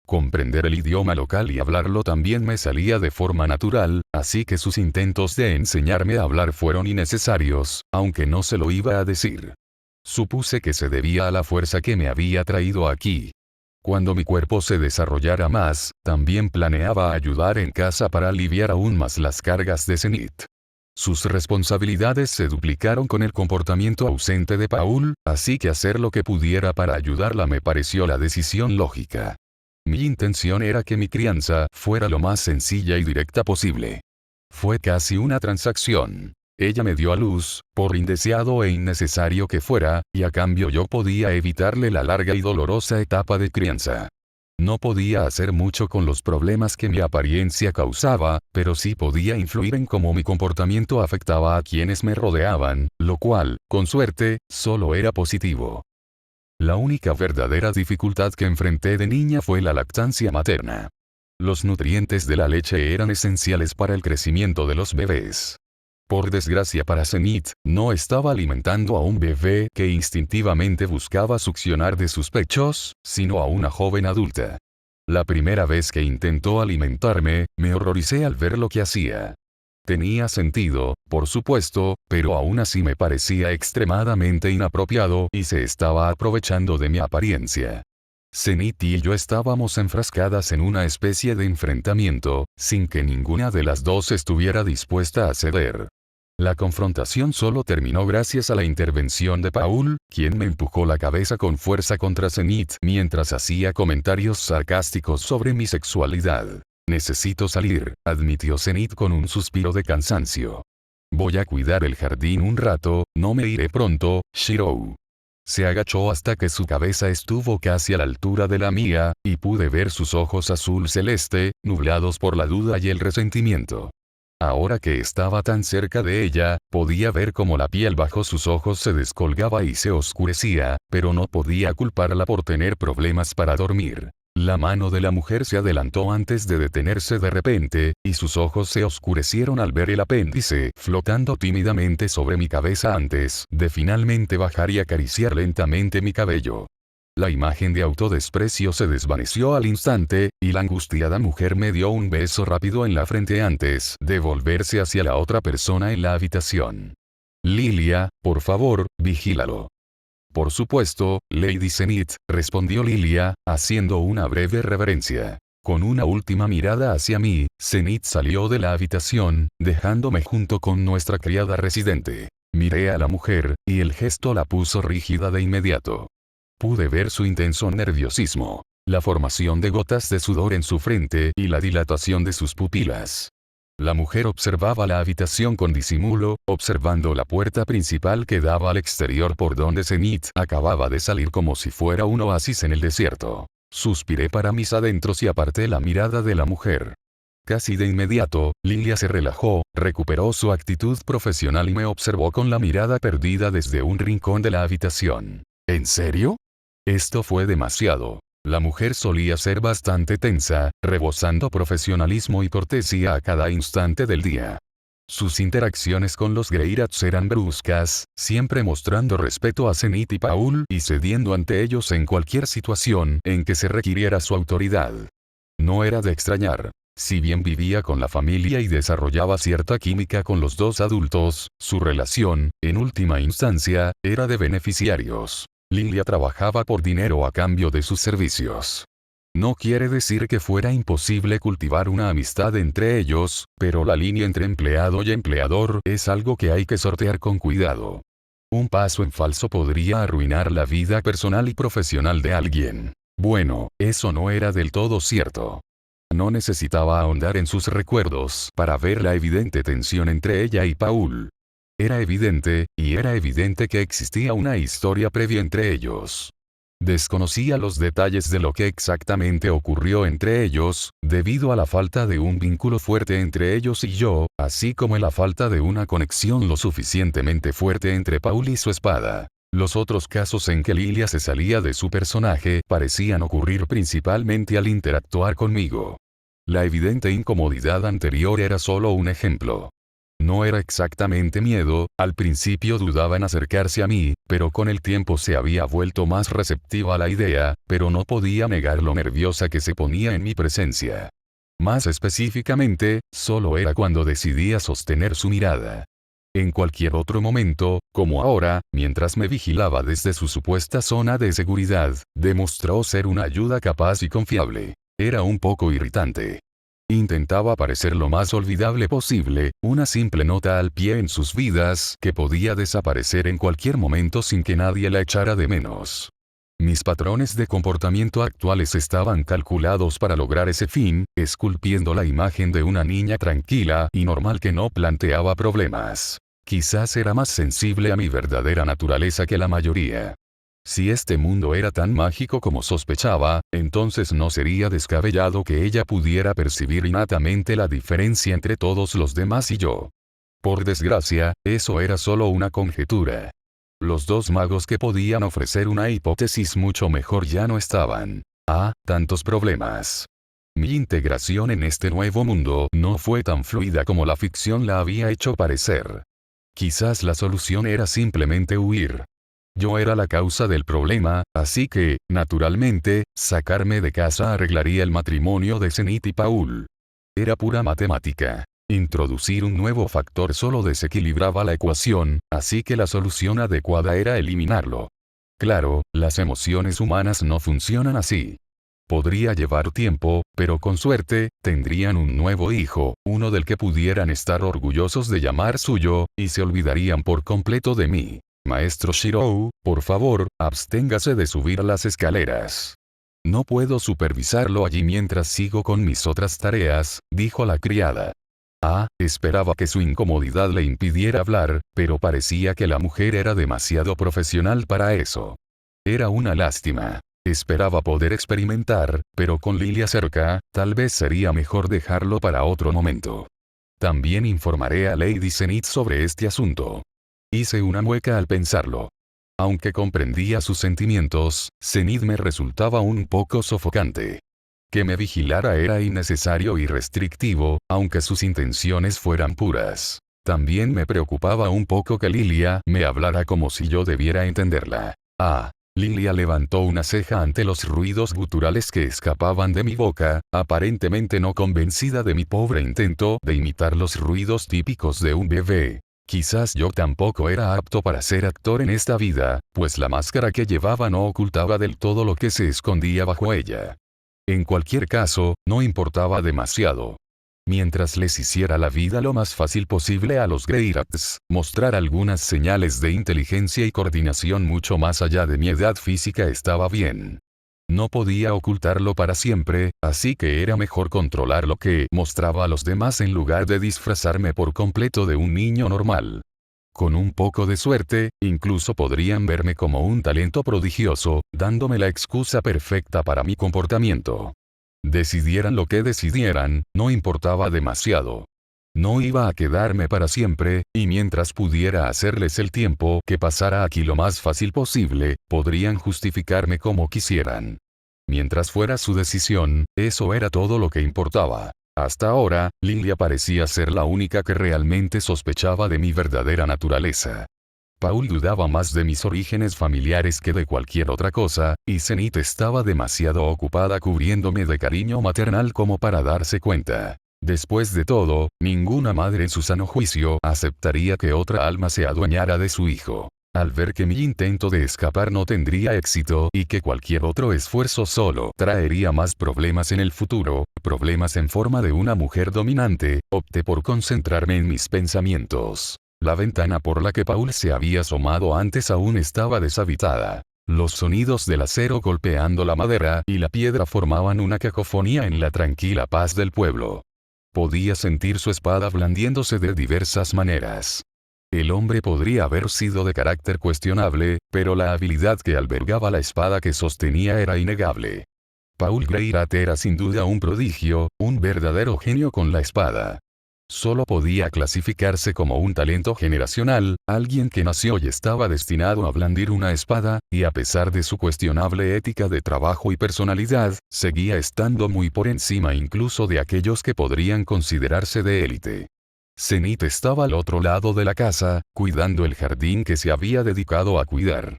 Comprender el idioma local y hablarlo también me salía de forma natural, así que sus intentos de enseñarme a hablar fueron innecesarios, aunque no se lo iba a decir. Supuse que se debía a la fuerza que me había traído aquí. Cuando mi cuerpo se desarrollara más, también planeaba ayudar en casa para aliviar aún más las cargas de Zenith. Sus responsabilidades se duplicaron con el comportamiento ausente de Paul, así que hacer lo que pudiera para ayudarla me pareció la decisión lógica. Mi intención era que mi crianza fuera lo más sencilla y directa posible. Fue casi una transacción. Ella me dio a luz, por indeseado e innecesario que fuera, y a cambio yo podía evitarle la larga y dolorosa etapa de crianza. No podía hacer mucho con los problemas que mi apariencia causaba, pero sí podía influir en cómo mi comportamiento afectaba a quienes me rodeaban, lo cual, con suerte, solo era positivo. La única verdadera dificultad que enfrenté de niña fue la lactancia materna. Los nutrientes de la leche eran esenciales para el crecimiento de los bebés. Por desgracia para Zenith, no estaba alimentando a un bebé que instintivamente buscaba succionar de sus pechos, sino a una joven adulta. La primera vez que intentó alimentarme, me horroricé al ver lo que hacía. Tenía sentido, por supuesto, pero aún así me parecía extremadamente inapropiado y se estaba aprovechando de mi apariencia. Zenith y yo estábamos enfrascadas en una especie de enfrentamiento, sin que ninguna de las dos estuviera dispuesta a ceder. La confrontación solo terminó gracias a la intervención de Paul, quien me empujó la cabeza con fuerza contra Zenith mientras hacía comentarios sarcásticos sobre mi sexualidad. Necesito salir, admitió Zenith con un suspiro de cansancio. Voy a cuidar el jardín un rato, no me iré pronto, Shirou. Se agachó hasta que su cabeza estuvo casi a la altura de la mía, y pude ver sus ojos azul celeste, nublados por la duda y el resentimiento. Ahora que estaba tan cerca de ella, podía ver cómo la piel bajo sus ojos se descolgaba y se oscurecía, pero no podía culparla por tener problemas para dormir. La mano de la mujer se adelantó antes de detenerse de repente, y sus ojos se oscurecieron al ver el apéndice flotando tímidamente sobre mi cabeza antes de finalmente bajar y acariciar lentamente mi cabello. La imagen de autodesprecio se desvaneció al instante, y la angustiada mujer me dio un beso rápido en la frente antes de volverse hacia la otra persona en la habitación. Lilia, por favor, vigílalo. Por supuesto, Lady Zenith, respondió Lilia, haciendo una breve reverencia. Con una última mirada hacia mí, Zenith salió de la habitación, dejándome junto con nuestra criada residente. Miré a la mujer, y el gesto la puso rígida de inmediato. Pude ver su intenso nerviosismo, la formación de gotas de sudor en su frente y la dilatación de sus pupilas. La mujer observaba la habitación con disimulo, observando la puerta principal que daba al exterior por donde Zenith acababa de salir como si fuera un oasis en el desierto. Suspiré para mis adentros y aparté la mirada de la mujer. Casi de inmediato, Lilia se relajó, recuperó su actitud profesional y me observó con la mirada perdida desde un rincón de la habitación. ¿En serio? Esto fue demasiado. La mujer solía ser bastante tensa, rebosando profesionalismo y cortesía a cada instante del día. Sus interacciones con los Greyrats eran bruscas, siempre mostrando respeto a Zenith y Paul y cediendo ante ellos en cualquier situación en que se requiriera su autoridad. No era de extrañar. Si bien vivía con la familia y desarrollaba cierta química con los dos adultos, su relación, en última instancia, era de beneficiarios. Lilia trabajaba por dinero a cambio de sus servicios. No quiere decir que fuera imposible cultivar una amistad entre ellos, pero la línea entre empleado y empleador es algo que hay que sortear con cuidado. Un paso en falso podría arruinar la vida personal y profesional de alguien. Bueno, eso no era del todo cierto. No necesitaba ahondar en sus recuerdos para ver la evidente tensión entre ella y Paul. Era evidente que existía una historia previa entre ellos. Desconocía los detalles de lo que exactamente ocurrió entre ellos, debido a la falta de un vínculo fuerte entre ellos y yo, así como la falta de una conexión lo suficientemente fuerte entre Paul y su espada. Los otros casos en que Lilia se salía de su personaje parecían ocurrir principalmente al interactuar conmigo. La evidente incomodidad anterior era solo un ejemplo. No era exactamente miedo, al principio dudaba en acercarse a mí, pero con el tiempo se había vuelto más receptiva a la idea, pero no podía negar lo nerviosa que se ponía en mi presencia. Más específicamente, solo era cuando decidía sostener su mirada. En cualquier otro momento, como ahora, mientras me vigilaba desde su supuesta zona de seguridad, demostró ser una ayuda capaz y confiable. Era un poco irritante. Intentaba parecer lo más olvidable posible, una simple nota al pie en sus vidas que podía desaparecer en cualquier momento sin que nadie la echara de menos. Mis patrones de comportamiento actuales estaban calculados para lograr ese fin, esculpiendo la imagen de una niña tranquila y normal que no planteaba problemas. Quizás era más sensible a mi verdadera naturaleza que la mayoría. Si este mundo era tan mágico como sospechaba, entonces no sería descabellado que ella pudiera percibir innatamente la diferencia entre todos los demás y yo. Por desgracia, eso era solo una conjetura. Los dos magos que podían ofrecer una hipótesis mucho mejor ya no estaban. Tantos problemas. Mi integración en este nuevo mundo no fue tan fluida como la ficción la había hecho parecer. Quizás la solución era simplemente huir. Yo era la causa del problema, así que, naturalmente, sacarme de casa arreglaría el matrimonio de Zenith y Paul. Era pura matemática. Introducir un nuevo factor solo desequilibraba la ecuación, así que la solución adecuada era eliminarlo. Claro, las emociones humanas no funcionan así. Podría llevar tiempo, pero con suerte, tendrían un nuevo hijo, uno del que pudieran estar orgullosos de llamar suyo, y se olvidarían por completo de mí. Maestro Shirou, por favor, absténgase de subir las escaleras. No puedo supervisarlo allí mientras sigo con mis otras tareas, dijo la criada. Esperaba que su incomodidad le impidiera hablar, pero parecía que la mujer era demasiado profesional para eso. Era una lástima. Esperaba poder experimentar, pero con Lilia cerca, tal vez sería mejor dejarlo para otro momento. También informaré a Lady Zenith sobre este asunto. Hice una mueca al pensarlo. Aunque comprendía sus sentimientos, Zenith me resultaba un poco sofocante. Que me vigilara era innecesario y restrictivo, aunque sus intenciones fueran puras. También me preocupaba un poco que Lilia me hablara como si yo debiera entenderla. Lilia levantó una ceja ante los ruidos guturales que escapaban de mi boca, aparentemente no convencida de mi pobre intento de imitar los ruidos típicos de un bebé. Quizás yo tampoco era apto para ser actor en esta vida, pues la máscara que llevaba no ocultaba del todo lo que se escondía bajo ella. En cualquier caso, no importaba demasiado. Mientras les hiciera la vida lo más fácil posible a los Greyrats, mostrar algunas señales de inteligencia y coordinación mucho más allá de mi edad física estaba bien. No podía ocultarlo para siempre, así que era mejor controlar lo que mostraba a los demás en lugar de disfrazarme por completo de un niño normal. Con un poco de suerte, incluso podrían verme como un talento prodigioso, dándome la excusa perfecta para mi comportamiento. Decidieran lo que decidieran, no importaba demasiado. No iba a quedarme para siempre, y mientras pudiera hacerles el tiempo que pasara aquí lo más fácil posible, podrían justificarme como quisieran. Mientras fuera su decisión, eso era todo lo que importaba. Hasta ahora, Lilia parecía ser la única que realmente sospechaba de mi verdadera naturaleza. Paul dudaba más de mis orígenes familiares que de cualquier otra cosa, y Zenith estaba demasiado ocupada cubriéndome de cariño maternal como para darse cuenta. Después de todo, ninguna madre en su sano juicio aceptaría que otra alma se adueñara de su hijo. Al ver que mi intento de escapar no tendría éxito y que cualquier otro esfuerzo solo traería más problemas en el futuro, problemas en forma de una mujer dominante, opté por concentrarme en mis pensamientos. La ventana por la que Paul se había asomado antes aún estaba deshabitada. Los sonidos del acero golpeando la madera y la piedra formaban una cacofonía en la tranquila paz del pueblo. Podía sentir su espada blandiéndose de diversas maneras. El hombre podría haber sido de carácter cuestionable, pero la habilidad que albergaba la espada que sostenía era innegable. Paul Greyrat era sin duda un prodigio, un verdadero genio con la espada. Solo podía clasificarse como un talento generacional, alguien que nació y estaba destinado a blandir una espada, y a pesar de su cuestionable ética de trabajo y personalidad, seguía estando muy por encima incluso de aquellos que podrían considerarse de élite. Zenith estaba al otro lado de la casa, cuidando el jardín que se había dedicado a cuidar.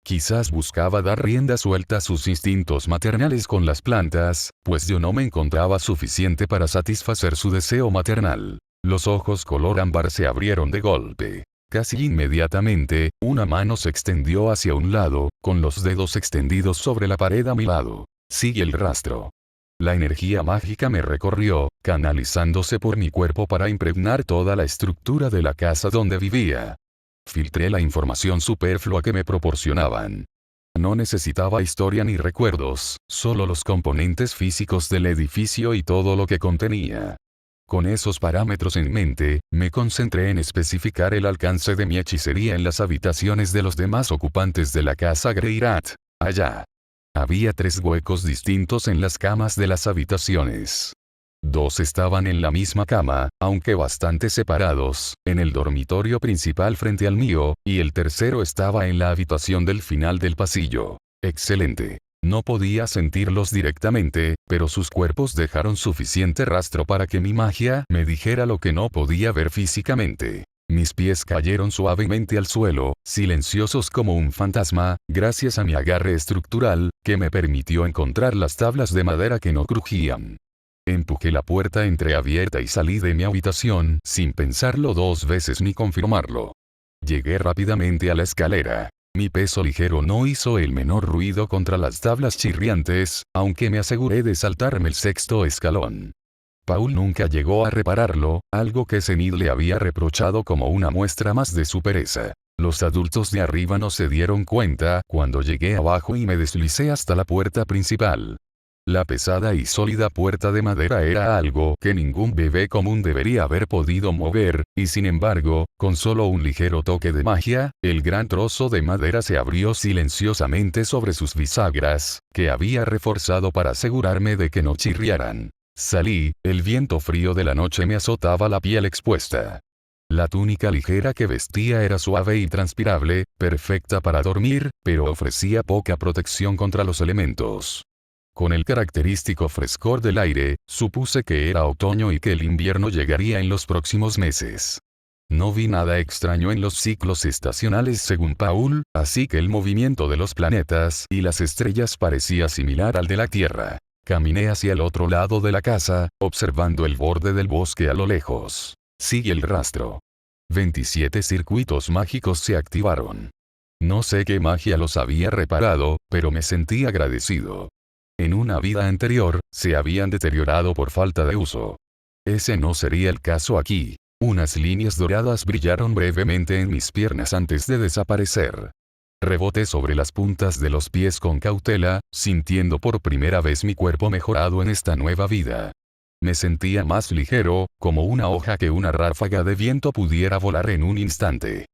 Quizás buscaba dar rienda suelta a sus instintos maternales con las plantas, pues yo no me encontraba suficiente para satisfacer su deseo maternal. Los ojos color ámbar se abrieron de golpe. Casi inmediatamente, una mano se extendió hacia un lado, con los dedos extendidos sobre la pared a mi lado. Sigue el rastro. La energía mágica me recorrió, canalizándose por mi cuerpo para impregnar toda la estructura de la casa donde vivía. Filtré la información superflua que me proporcionaban. No necesitaba historia ni recuerdos, solo los componentes físicos del edificio y todo lo que contenía. Con esos parámetros en mente, me concentré en especificar el alcance de mi hechicería en las habitaciones de los demás ocupantes de la casa Greyrat. Allá. Había 3 huecos distintos en las camas de las habitaciones. 2 estaban en la misma cama, aunque bastante separados, en el dormitorio principal frente al mío, y el tercero estaba en la habitación del final del pasillo. Excelente. No podía sentirlos directamente, pero sus cuerpos dejaron suficiente rastro para que mi magia me dijera lo que no podía ver físicamente. Mis pies cayeron suavemente al suelo, silenciosos como un fantasma, gracias a mi agarre estructural, que me permitió encontrar las tablas de madera que no crujían. Empujé la puerta entreabierta y salí de mi habitación, sin pensarlo dos veces ni confirmarlo. Llegué rápidamente a la escalera. Mi peso ligero no hizo el menor ruido contra las tablas chirriantes, aunque me aseguré de saltarme el sexto escalón. Paul nunca llegó a repararlo, algo que Zenith le había reprochado como una muestra más de su pereza. Los adultos de arriba no se dieron cuenta cuando llegué abajo y me deslicé hasta la puerta principal. La pesada y sólida puerta de madera era algo que ningún bebé común debería haber podido mover, y sin embargo, con solo un ligero toque de magia, el gran trozo de madera se abrió silenciosamente sobre sus bisagras, que había reforzado para asegurarme de que no chirriaran. Salí, el viento frío de la noche me azotaba la piel expuesta. La túnica ligera que vestía era suave y transpirable, perfecta para dormir, pero ofrecía poca protección contra los elementos. Con el característico frescor del aire, supuse que era otoño y que el invierno llegaría en los próximos meses. No vi nada extraño en los ciclos estacionales según Paul, así que el movimiento de los planetas y las estrellas parecía similar al de la Tierra. Caminé hacia el otro lado de la casa, observando el borde del bosque a lo lejos. Sigue el rastro. 27 circuitos mágicos se activaron. No sé qué magia los había reparado, pero me sentí agradecido. En una vida anterior, se habían deteriorado por falta de uso. Ese no sería el caso aquí. Unas líneas doradas brillaron brevemente en mis piernas antes de desaparecer. Reboté sobre las puntas de los pies con cautela, sintiendo por primera vez mi cuerpo mejorado en esta nueva vida. Me sentía más ligero, como una hoja que una ráfaga de viento pudiera volar en un instante.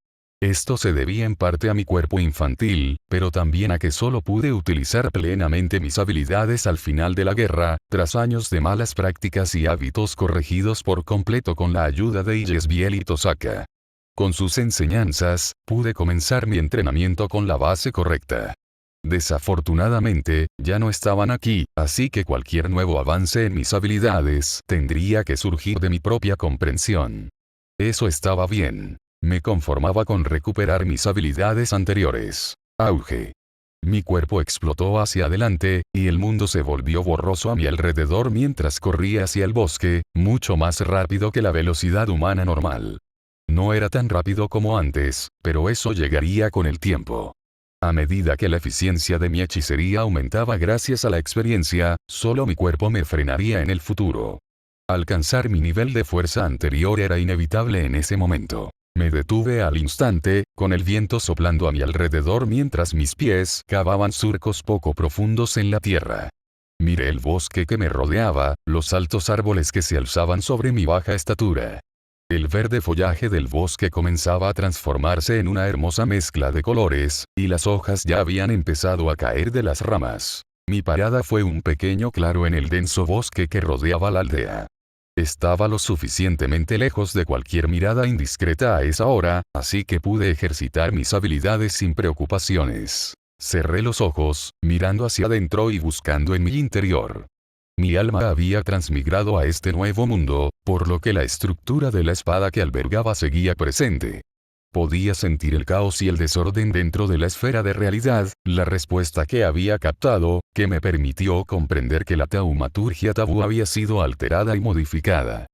Esto se debía en parte a mi cuerpo infantil, pero también a que solo pude utilizar plenamente mis habilidades al final de la guerra, tras años de malas prácticas y hábitos corregidos por completo con la ayuda de Yesbiel y Tosaka. Con sus enseñanzas, pude comenzar mi entrenamiento con la base correcta. Desafortunadamente, ya no estaban aquí, así que cualquier nuevo avance en mis habilidades tendría que surgir de mi propia comprensión. Eso estaba bien. Me conformaba con recuperar mis habilidades anteriores. Auge. Mi cuerpo explotó hacia adelante, y el mundo se volvió borroso a mi alrededor mientras corría hacia el bosque, mucho más rápido que la velocidad humana normal. No era tan rápido como antes, pero eso llegaría con el tiempo. A medida que la eficiencia de mi hechicería aumentaba gracias a la experiencia, solo mi cuerpo me frenaría en el futuro. Alcanzar mi nivel de fuerza anterior era inevitable en ese momento. Me detuve al instante, con el viento soplando a mi alrededor mientras mis pies cavaban surcos poco profundos en la tierra. Miré el bosque que me rodeaba, los altos árboles que se alzaban sobre mi baja estatura. El verde follaje del bosque comenzaba a transformarse en una hermosa mezcla de colores, y las hojas ya habían empezado a caer de las ramas. Mi parada fue un pequeño claro en el denso bosque que rodeaba la aldea. Estaba lo suficientemente lejos de cualquier mirada indiscreta a esa hora, así que pude ejercitar mis habilidades sin preocupaciones. Cerré los ojos, mirando hacia adentro y buscando en mi interior. Mi alma había transmigrado a este nuevo mundo, por lo que la estructura de la espada que albergaba seguía presente. Podía sentir el caos y el desorden dentro de la esfera de realidad, la respuesta que había captado, que me permitió comprender que la taumaturgia tabú había sido alterada y modificada.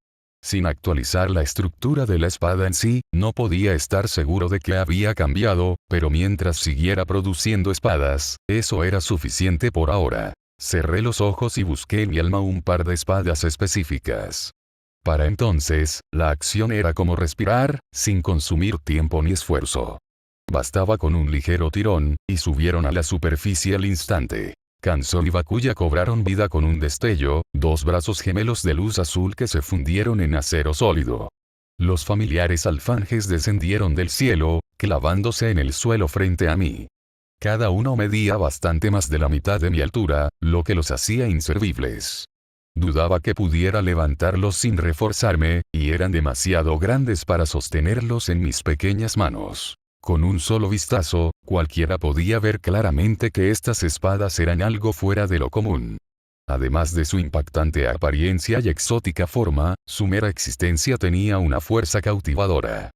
Sin actualizar la estructura de la espada en sí, no podía estar seguro de que había cambiado, pero mientras siguiera produciendo espadas, eso era suficiente por ahora. Cerré los ojos y busqué en mi alma un par de espadas específicas. Para entonces, la acción era como respirar, sin consumir tiempo ni esfuerzo. Bastaba con un ligero tirón, y subieron a la superficie al instante. Kanzo y Bakuya cobraron vida con un destello, dos brazos gemelos de luz azul que se fundieron en acero sólido. Los familiares alfanjes descendieron del cielo, clavándose en el suelo frente a mí. Cada uno medía bastante más de la mitad de mi altura, lo que los hacía inservibles. Dudaba que pudiera levantarlos sin reforzarme, y eran demasiado grandes para sostenerlos en mis pequeñas manos. Con un solo vistazo, cualquiera podía ver claramente que estas espadas eran algo fuera de lo común. Además de su impactante apariencia y exótica forma, su mera existencia tenía una fuerza cautivadora.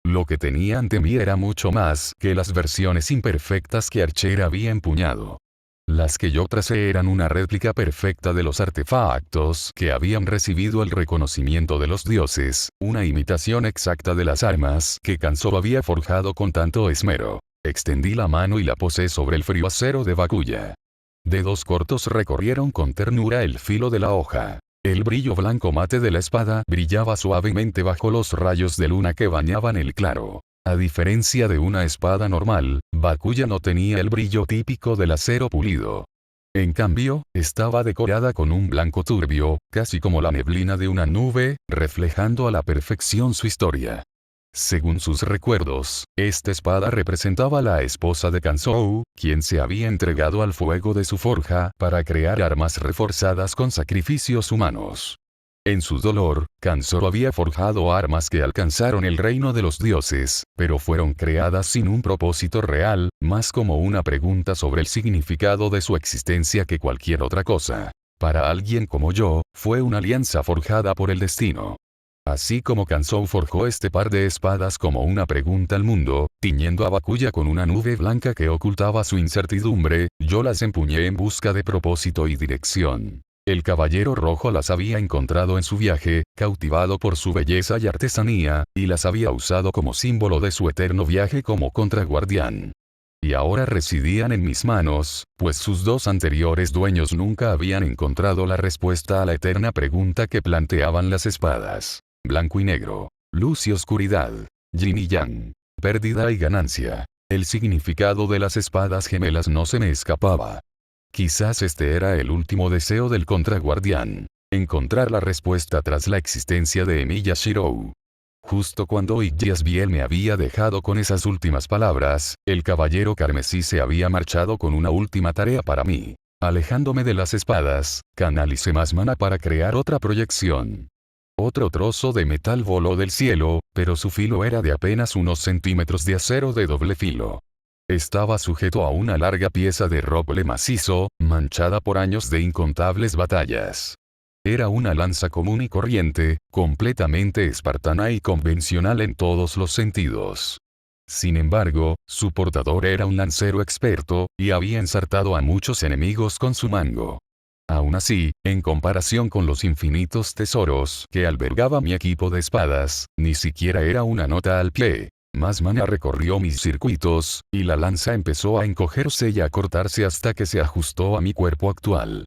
Lo que tenía ante mí era mucho más que las versiones imperfectas que Archer había empuñado. Las que yo tracé eran una réplica perfecta de los artefactos que habían recibido el reconocimiento de los dioses, una imitación exacta de las armas que Kansou había forjado con tanto esmero. Extendí la mano y la posé sobre el frío acero de Bakuya. Dedos cortos recorrieron con ternura el filo de la hoja. El brillo blanco mate de la espada brillaba suavemente bajo los rayos de luna que bañaban el claro. A diferencia de una espada normal, Bakuya no tenía el brillo típico del acero pulido. En cambio, estaba decorada con un blanco turbio, casi como la neblina de una nube, reflejando a la perfección su historia. Según sus recuerdos, esta espada representaba a la esposa de Kansou, quien se había entregado al fuego de su forja para crear armas reforzadas con sacrificios humanos. En su dolor, Kansou había forjado armas que alcanzaron el reino de los dioses, pero fueron creadas sin un propósito real, más como una pregunta sobre el significado de su existencia que cualquier otra cosa. Para alguien como yo, fue una alianza forjada por el destino. Así como Kansou forjó este par de espadas como una pregunta al mundo, tiñendo a Bakuya con una nube blanca que ocultaba su incertidumbre, yo las empuñé en busca de propósito y dirección. El caballero rojo las había encontrado en su viaje, cautivado por su belleza y artesanía, y las había usado como símbolo de su eterno viaje como contraguardián. Y ahora residían en mis manos, pues sus dos anteriores dueños nunca habían encontrado la respuesta a la eterna pregunta que planteaban las espadas. Blanco y negro, luz y oscuridad, yin y yang, pérdida y ganancia. El significado de las espadas gemelas no se me escapaba. Quizás este era el último deseo del contraguardián. Encontrar la respuesta tras la existencia de Emiya Shirou. Justo cuando Iggyasbiel me había dejado con esas últimas palabras, el caballero carmesí se había marchado con una última tarea para mí. Alejándome de las espadas, canalicé más mana para crear otra proyección. Otro trozo de metal voló del cielo, pero su filo era de apenas unos centímetros de acero de doble filo. Estaba sujeto a una larga pieza de roble macizo, manchada por años de incontables batallas. Era una lanza común y corriente, completamente espartana y convencional en todos los sentidos. Sin embargo, su portador era un lancero experto, y había ensartado a muchos enemigos con su mango. Aún así, en comparación con los infinitos tesoros que albergaba mi equipo de espadas, ni siquiera era una nota al pie. Más mana recorrió mis circuitos, y la lanza empezó a encogerse y a cortarse hasta que se ajustó a mi cuerpo actual.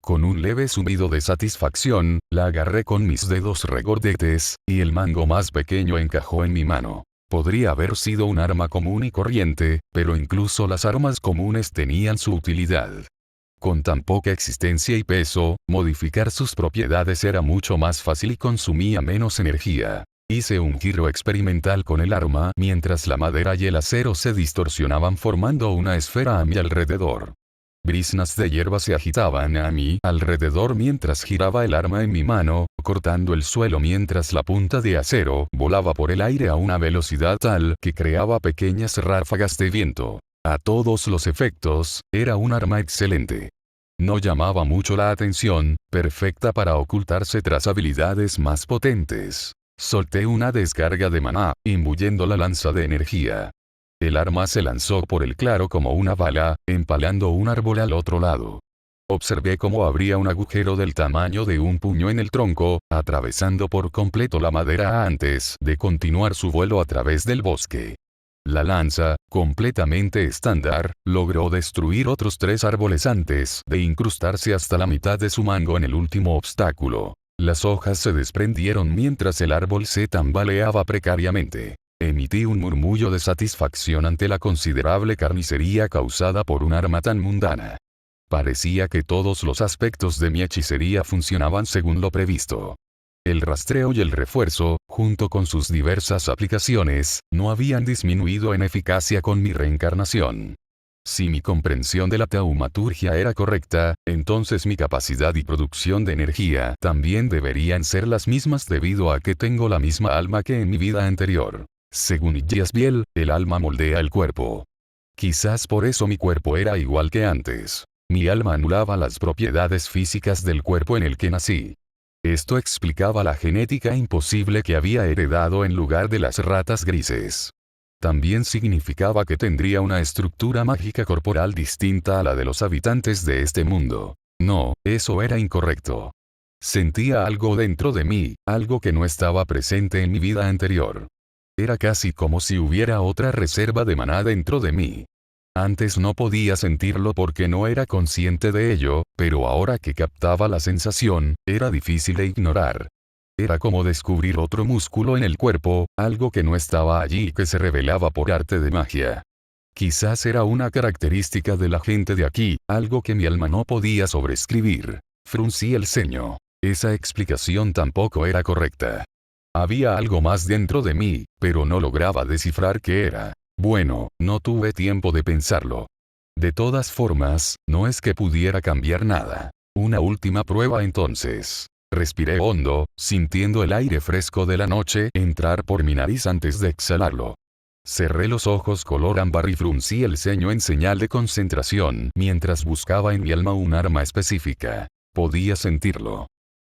Con un leve zumbido de satisfacción, la agarré con mis dedos regordetes, y el mango más pequeño encajó en mi mano. Podría haber sido un arma común y corriente, pero incluso las armas comunes tenían su utilidad. Con tan poca existencia y peso, modificar sus propiedades era mucho más fácil y consumía menos energía. Hice un giro experimental con el arma mientras la madera y el acero se distorsionaban formando una esfera a mi alrededor. Brisnas de hierba se agitaban a mi alrededor mientras giraba el arma en mi mano, cortando el suelo mientras la punta de acero volaba por el aire a una velocidad tal que creaba pequeñas ráfagas de viento. A todos los efectos, era un arma excelente. No llamaba mucho la atención, perfecta para ocultarse tras habilidades más potentes. Solté una descarga de maná, imbuyendo la lanza de energía. El arma se lanzó por el claro como una bala, empalando un árbol al otro lado. Observé cómo abría un agujero del tamaño de un puño en el tronco, atravesando por completo la madera antes de continuar su vuelo a través del bosque. La lanza, completamente estándar, logró destruir otros 3 árboles antes de incrustarse hasta la mitad de su mango en el último obstáculo. Las hojas se desprendieron mientras el árbol se tambaleaba precariamente. Emití un murmullo de satisfacción ante la considerable carnicería causada por un arma tan mundana. Parecía que todos los aspectos de mi hechicería funcionaban según lo previsto. El rastreo y el refuerzo, junto con sus diversas aplicaciones, no habían disminuido en eficacia con mi reencarnación. Si mi comprensión de la taumaturgia era correcta, entonces mi capacidad y producción de energía también deberían ser las mismas debido a que tengo la misma alma que en mi vida anterior. Según Yasbiel, el alma moldea el cuerpo. Quizás por eso mi cuerpo era igual que antes. Mi alma anulaba las propiedades físicas del cuerpo en el que nací. Esto explicaba la genética imposible que había heredado en lugar de las ratas grises. También significaba que tendría una estructura mágica corporal distinta a la de los habitantes de este mundo. No, eso era incorrecto. Sentía algo dentro de mí, algo que no estaba presente en mi vida anterior. Era casi como si hubiera otra reserva de maná dentro de mí. Antes no podía sentirlo porque no era consciente de ello, pero ahora que captaba la sensación, era difícil de ignorar. Era como descubrir otro músculo en el cuerpo, algo que no estaba allí y que se revelaba por arte de magia. Quizás era una característica de la gente de aquí, algo que mi alma no podía sobreescribir. Fruncí el ceño. Esa explicación tampoco era correcta. Había algo más dentro de mí, pero no lograba descifrar qué era. Bueno, no tuve tiempo de pensarlo. De todas formas, no es que pudiera cambiar nada. Una última prueba entonces. Respiré hondo, sintiendo el aire fresco de la noche entrar por mi nariz antes de exhalarlo. Cerré los ojos color ámbar y fruncí el ceño en señal de concentración mientras buscaba en mi alma un arma específica. Podía sentirlo.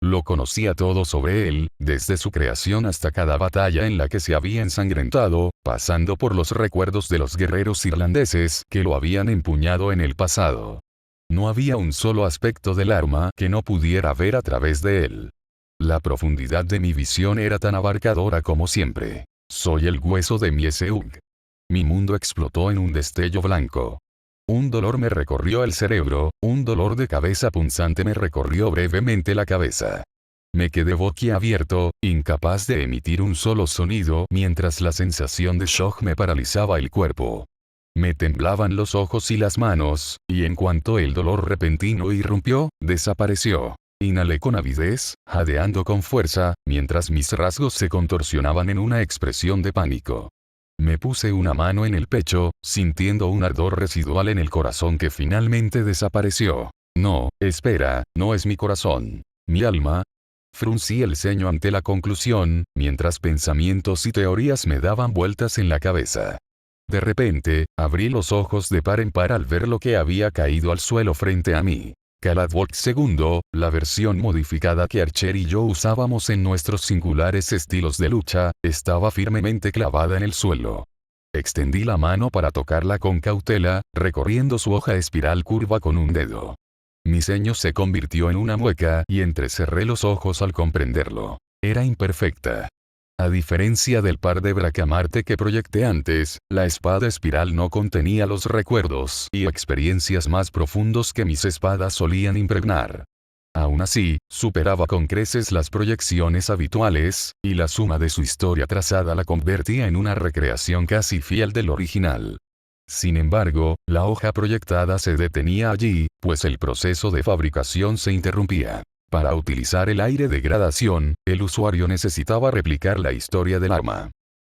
Lo conocía todo sobre él, desde su creación hasta cada batalla en la que se había ensangrentado, pasando por los recuerdos de los guerreros irlandeses que lo habían empuñado en el pasado. No había un solo aspecto del arma que no pudiera ver a través de él. La profundidad de mi visión era tan abarcadora como siempre. Soy el hueso de Mieseug. Mi mundo explotó en un destello blanco. Un dolor me recorrió el cerebro, un dolor de cabeza punzante me recorrió brevemente la cabeza. Me quedé boquiabierto, incapaz de emitir un solo sonido mientras la sensación de shock me paralizaba el cuerpo. Me temblaban los ojos y las manos, y en cuanto el dolor repentino irrumpió, desapareció. Inhalé con avidez, jadeando con fuerza, mientras mis rasgos se contorsionaban en una expresión de pánico. Me puse una mano en el pecho, sintiendo un ardor residual en el corazón que finalmente desapareció. No, espera, no es mi corazón. Mi alma. Fruncí el ceño ante la conclusión, mientras pensamientos y teorías me daban vueltas en la cabeza. De repente, abrí los ojos de par en par al ver lo que había caído al suelo frente a mí. Caladwalk II, la versión modificada que Archer y yo usábamos en nuestros singulares estilos de lucha, estaba firmemente clavada en el suelo. Extendí la mano para tocarla con cautela, recorriendo su hoja espiral curva con un dedo. Mi ceño se convirtió en una mueca y entrecerré los ojos al comprenderlo. Era imperfecta. A diferencia del par de Bracamarte que proyecté antes, la espada espiral no contenía los recuerdos y experiencias más profundos que mis espadas solían impregnar. Aún así, superaba con creces las proyecciones habituales, y la suma de su historia trazada la convertía en una recreación casi fiel del original. Sin embargo, la hoja proyectada se detenía allí, pues el proceso de fabricación se interrumpía. Para utilizar el aire de gradación, el usuario necesitaba replicar la historia del arma.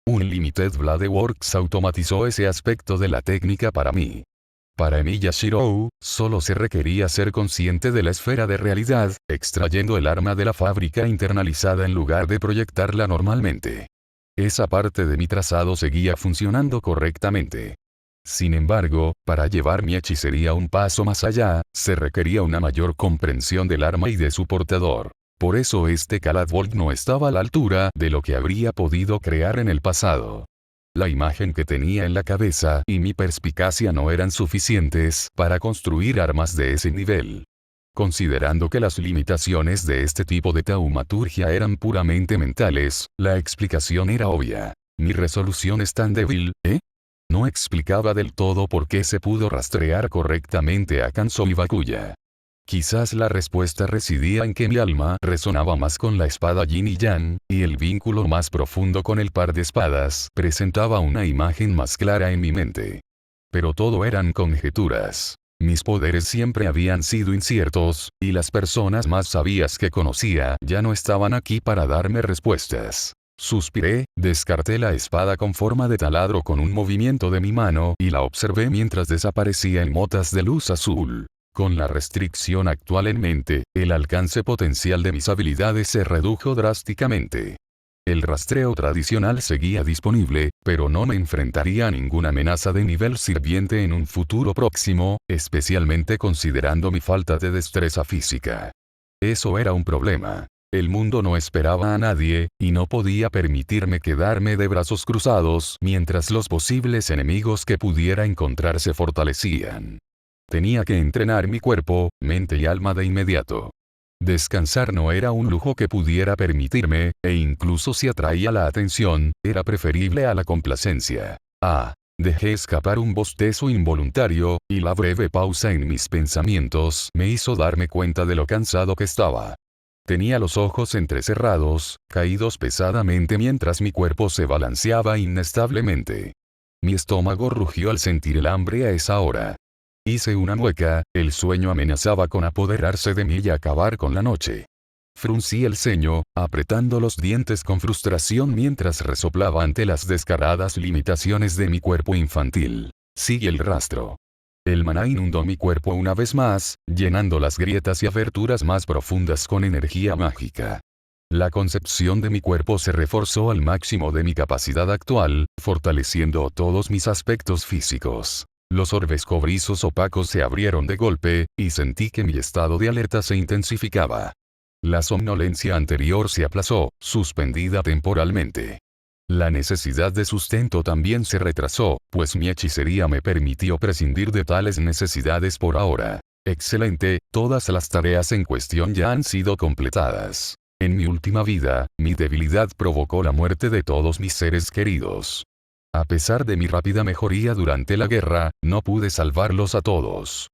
Unlimited Bladeworks automatizó ese aspecto de la técnica para mí. Para Emiya Shirou, solo se requería ser consciente de la esfera de realidad, extrayendo el arma de la fábrica internalizada en lugar de proyectarla normalmente. Esa parte de mi trazado seguía funcionando correctamente. Sin embargo, para llevar mi hechicería un paso más allá, se requería una mayor comprensión del arma y de su portador. Por eso este Caladwalk no estaba a la altura de lo que habría podido crear en el pasado. La imagen que tenía en la cabeza y mi perspicacia no eran suficientes para construir armas de ese nivel. Considerando que las limitaciones de este tipo de taumaturgia eran puramente mentales, la explicación era obvia. Mi resolución es tan débil, ¿eh? No explicaba del todo por qué se pudo rastrear correctamente a Kanzo y Bakuya. Quizás la respuesta residía en que mi alma resonaba más con la espada Yin y Yang, y el vínculo más profundo con el par de espadas presentaba una imagen más clara en mi mente. Pero todo eran conjeturas. Mis poderes siempre habían sido inciertos, y las personas más sabias que conocía ya no estaban aquí para darme respuestas. Suspiré, descarté la espada con forma de taladro con un movimiento de mi mano y la observé mientras desaparecía en motas de luz azul. Con la restricción actual en mente, el alcance potencial de mis habilidades se redujo drásticamente. El rastreo tradicional seguía disponible, pero no me enfrentaría a ninguna amenaza de nivel sirviente en un futuro próximo, especialmente considerando mi falta de destreza física. Eso era un problema. El mundo no esperaba a nadie, y no podía permitirme quedarme de brazos cruzados mientras los posibles enemigos que pudiera encontrar se fortalecían. Tenía que entrenar mi cuerpo, mente y alma de inmediato. Descansar no era un lujo que pudiera permitirme, e incluso si atraía la atención, era preferible a la complacencia. Dejé escapar un bostezo involuntario, y la breve pausa en mis pensamientos me hizo darme cuenta de lo cansado que estaba. Tenía los ojos entrecerrados, caídos pesadamente mientras mi cuerpo se balanceaba inestablemente. Mi estómago rugió al sentir el hambre a esa hora. Hice una mueca, el sueño amenazaba con apoderarse de mí y acabar con la noche. Fruncí el ceño, apretando los dientes con frustración mientras resoplaba ante las descaradas limitaciones de mi cuerpo infantil. Sigue el rastro. El maná inundó mi cuerpo una vez más, llenando las grietas y aberturas más profundas con energía mágica. La concepción de mi cuerpo se reforzó al máximo de mi capacidad actual, fortaleciendo todos mis aspectos físicos. Los orbes cobrizos opacos se abrieron de golpe, y sentí que mi estado de alerta se intensificaba. La somnolencia anterior se aplazó, suspendida temporalmente. La necesidad de sustento también se retrasó, pues mi hechicería me permitió prescindir de tales necesidades por ahora. Excelente, todas las tareas en cuestión ya han sido completadas. En mi última vida, mi debilidad provocó la muerte de todos mis seres queridos. A pesar de mi rápida mejoría durante la guerra, no pude salvarlos a todos.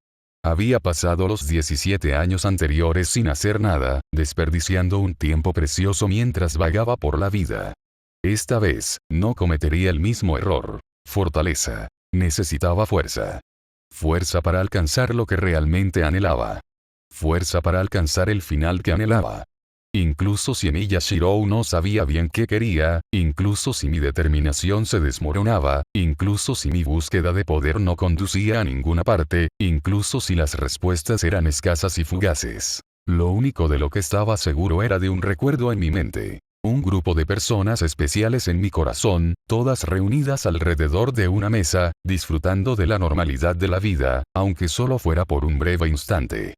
Había pasado los 17 años anteriores sin hacer nada, desperdiciando un tiempo precioso mientras vagaba por la vida. Esta vez, no cometería el mismo error. Fortaleza. Necesitaba fuerza. Fuerza para alcanzar lo que realmente anhelaba. Fuerza para alcanzar el final que anhelaba. Incluso si Miyashiro no sabía bien qué quería, incluso si mi determinación se desmoronaba, incluso si mi búsqueda de poder no conducía a ninguna parte, incluso si las respuestas eran escasas y fugaces. Lo único de lo que estaba seguro era de un recuerdo en mi mente. Un grupo de personas especiales en mi corazón, todas reunidas alrededor de una mesa, disfrutando de la normalidad de la vida, aunque solo fuera por un breve instante.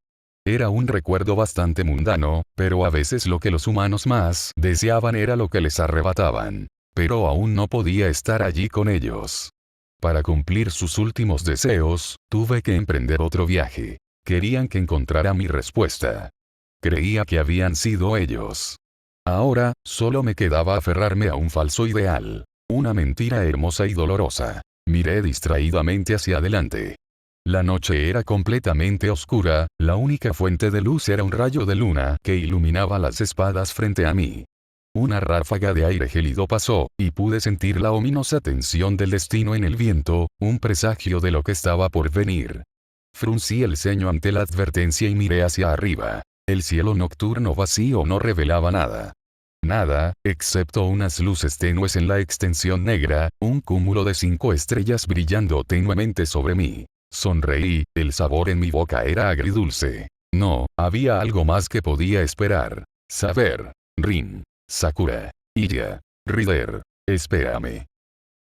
Era un recuerdo bastante mundano, pero a veces lo que los humanos más deseaban era lo que les arrebataban. Pero aún no podía estar allí con ellos. Para cumplir sus últimos deseos, tuve que emprender otro viaje. Querían que encontrara mi respuesta. Creía que habían sido ellos. Ahora, solo me quedaba aferrarme a un falso ideal. Una mentira hermosa y dolorosa. Miré distraídamente hacia adelante. La noche era completamente oscura, la única fuente de luz era un rayo de luna que iluminaba las espadas frente a mí. Una ráfaga de aire gélido pasó, y pude sentir la ominosa tensión del destino en el viento, un presagio de lo que estaba por venir. Fruncí el ceño ante la advertencia y miré hacia arriba. El cielo nocturno vacío no revelaba nada. Nada, excepto unas luces tenues en la extensión negra, un cúmulo de 5 estrellas brillando tenuemente sobre mí. Sonreí, el sabor en mi boca era agridulce. No, había algo más que podía esperar. Saber. Rin. Sakura. Iya. Rider. Espérame.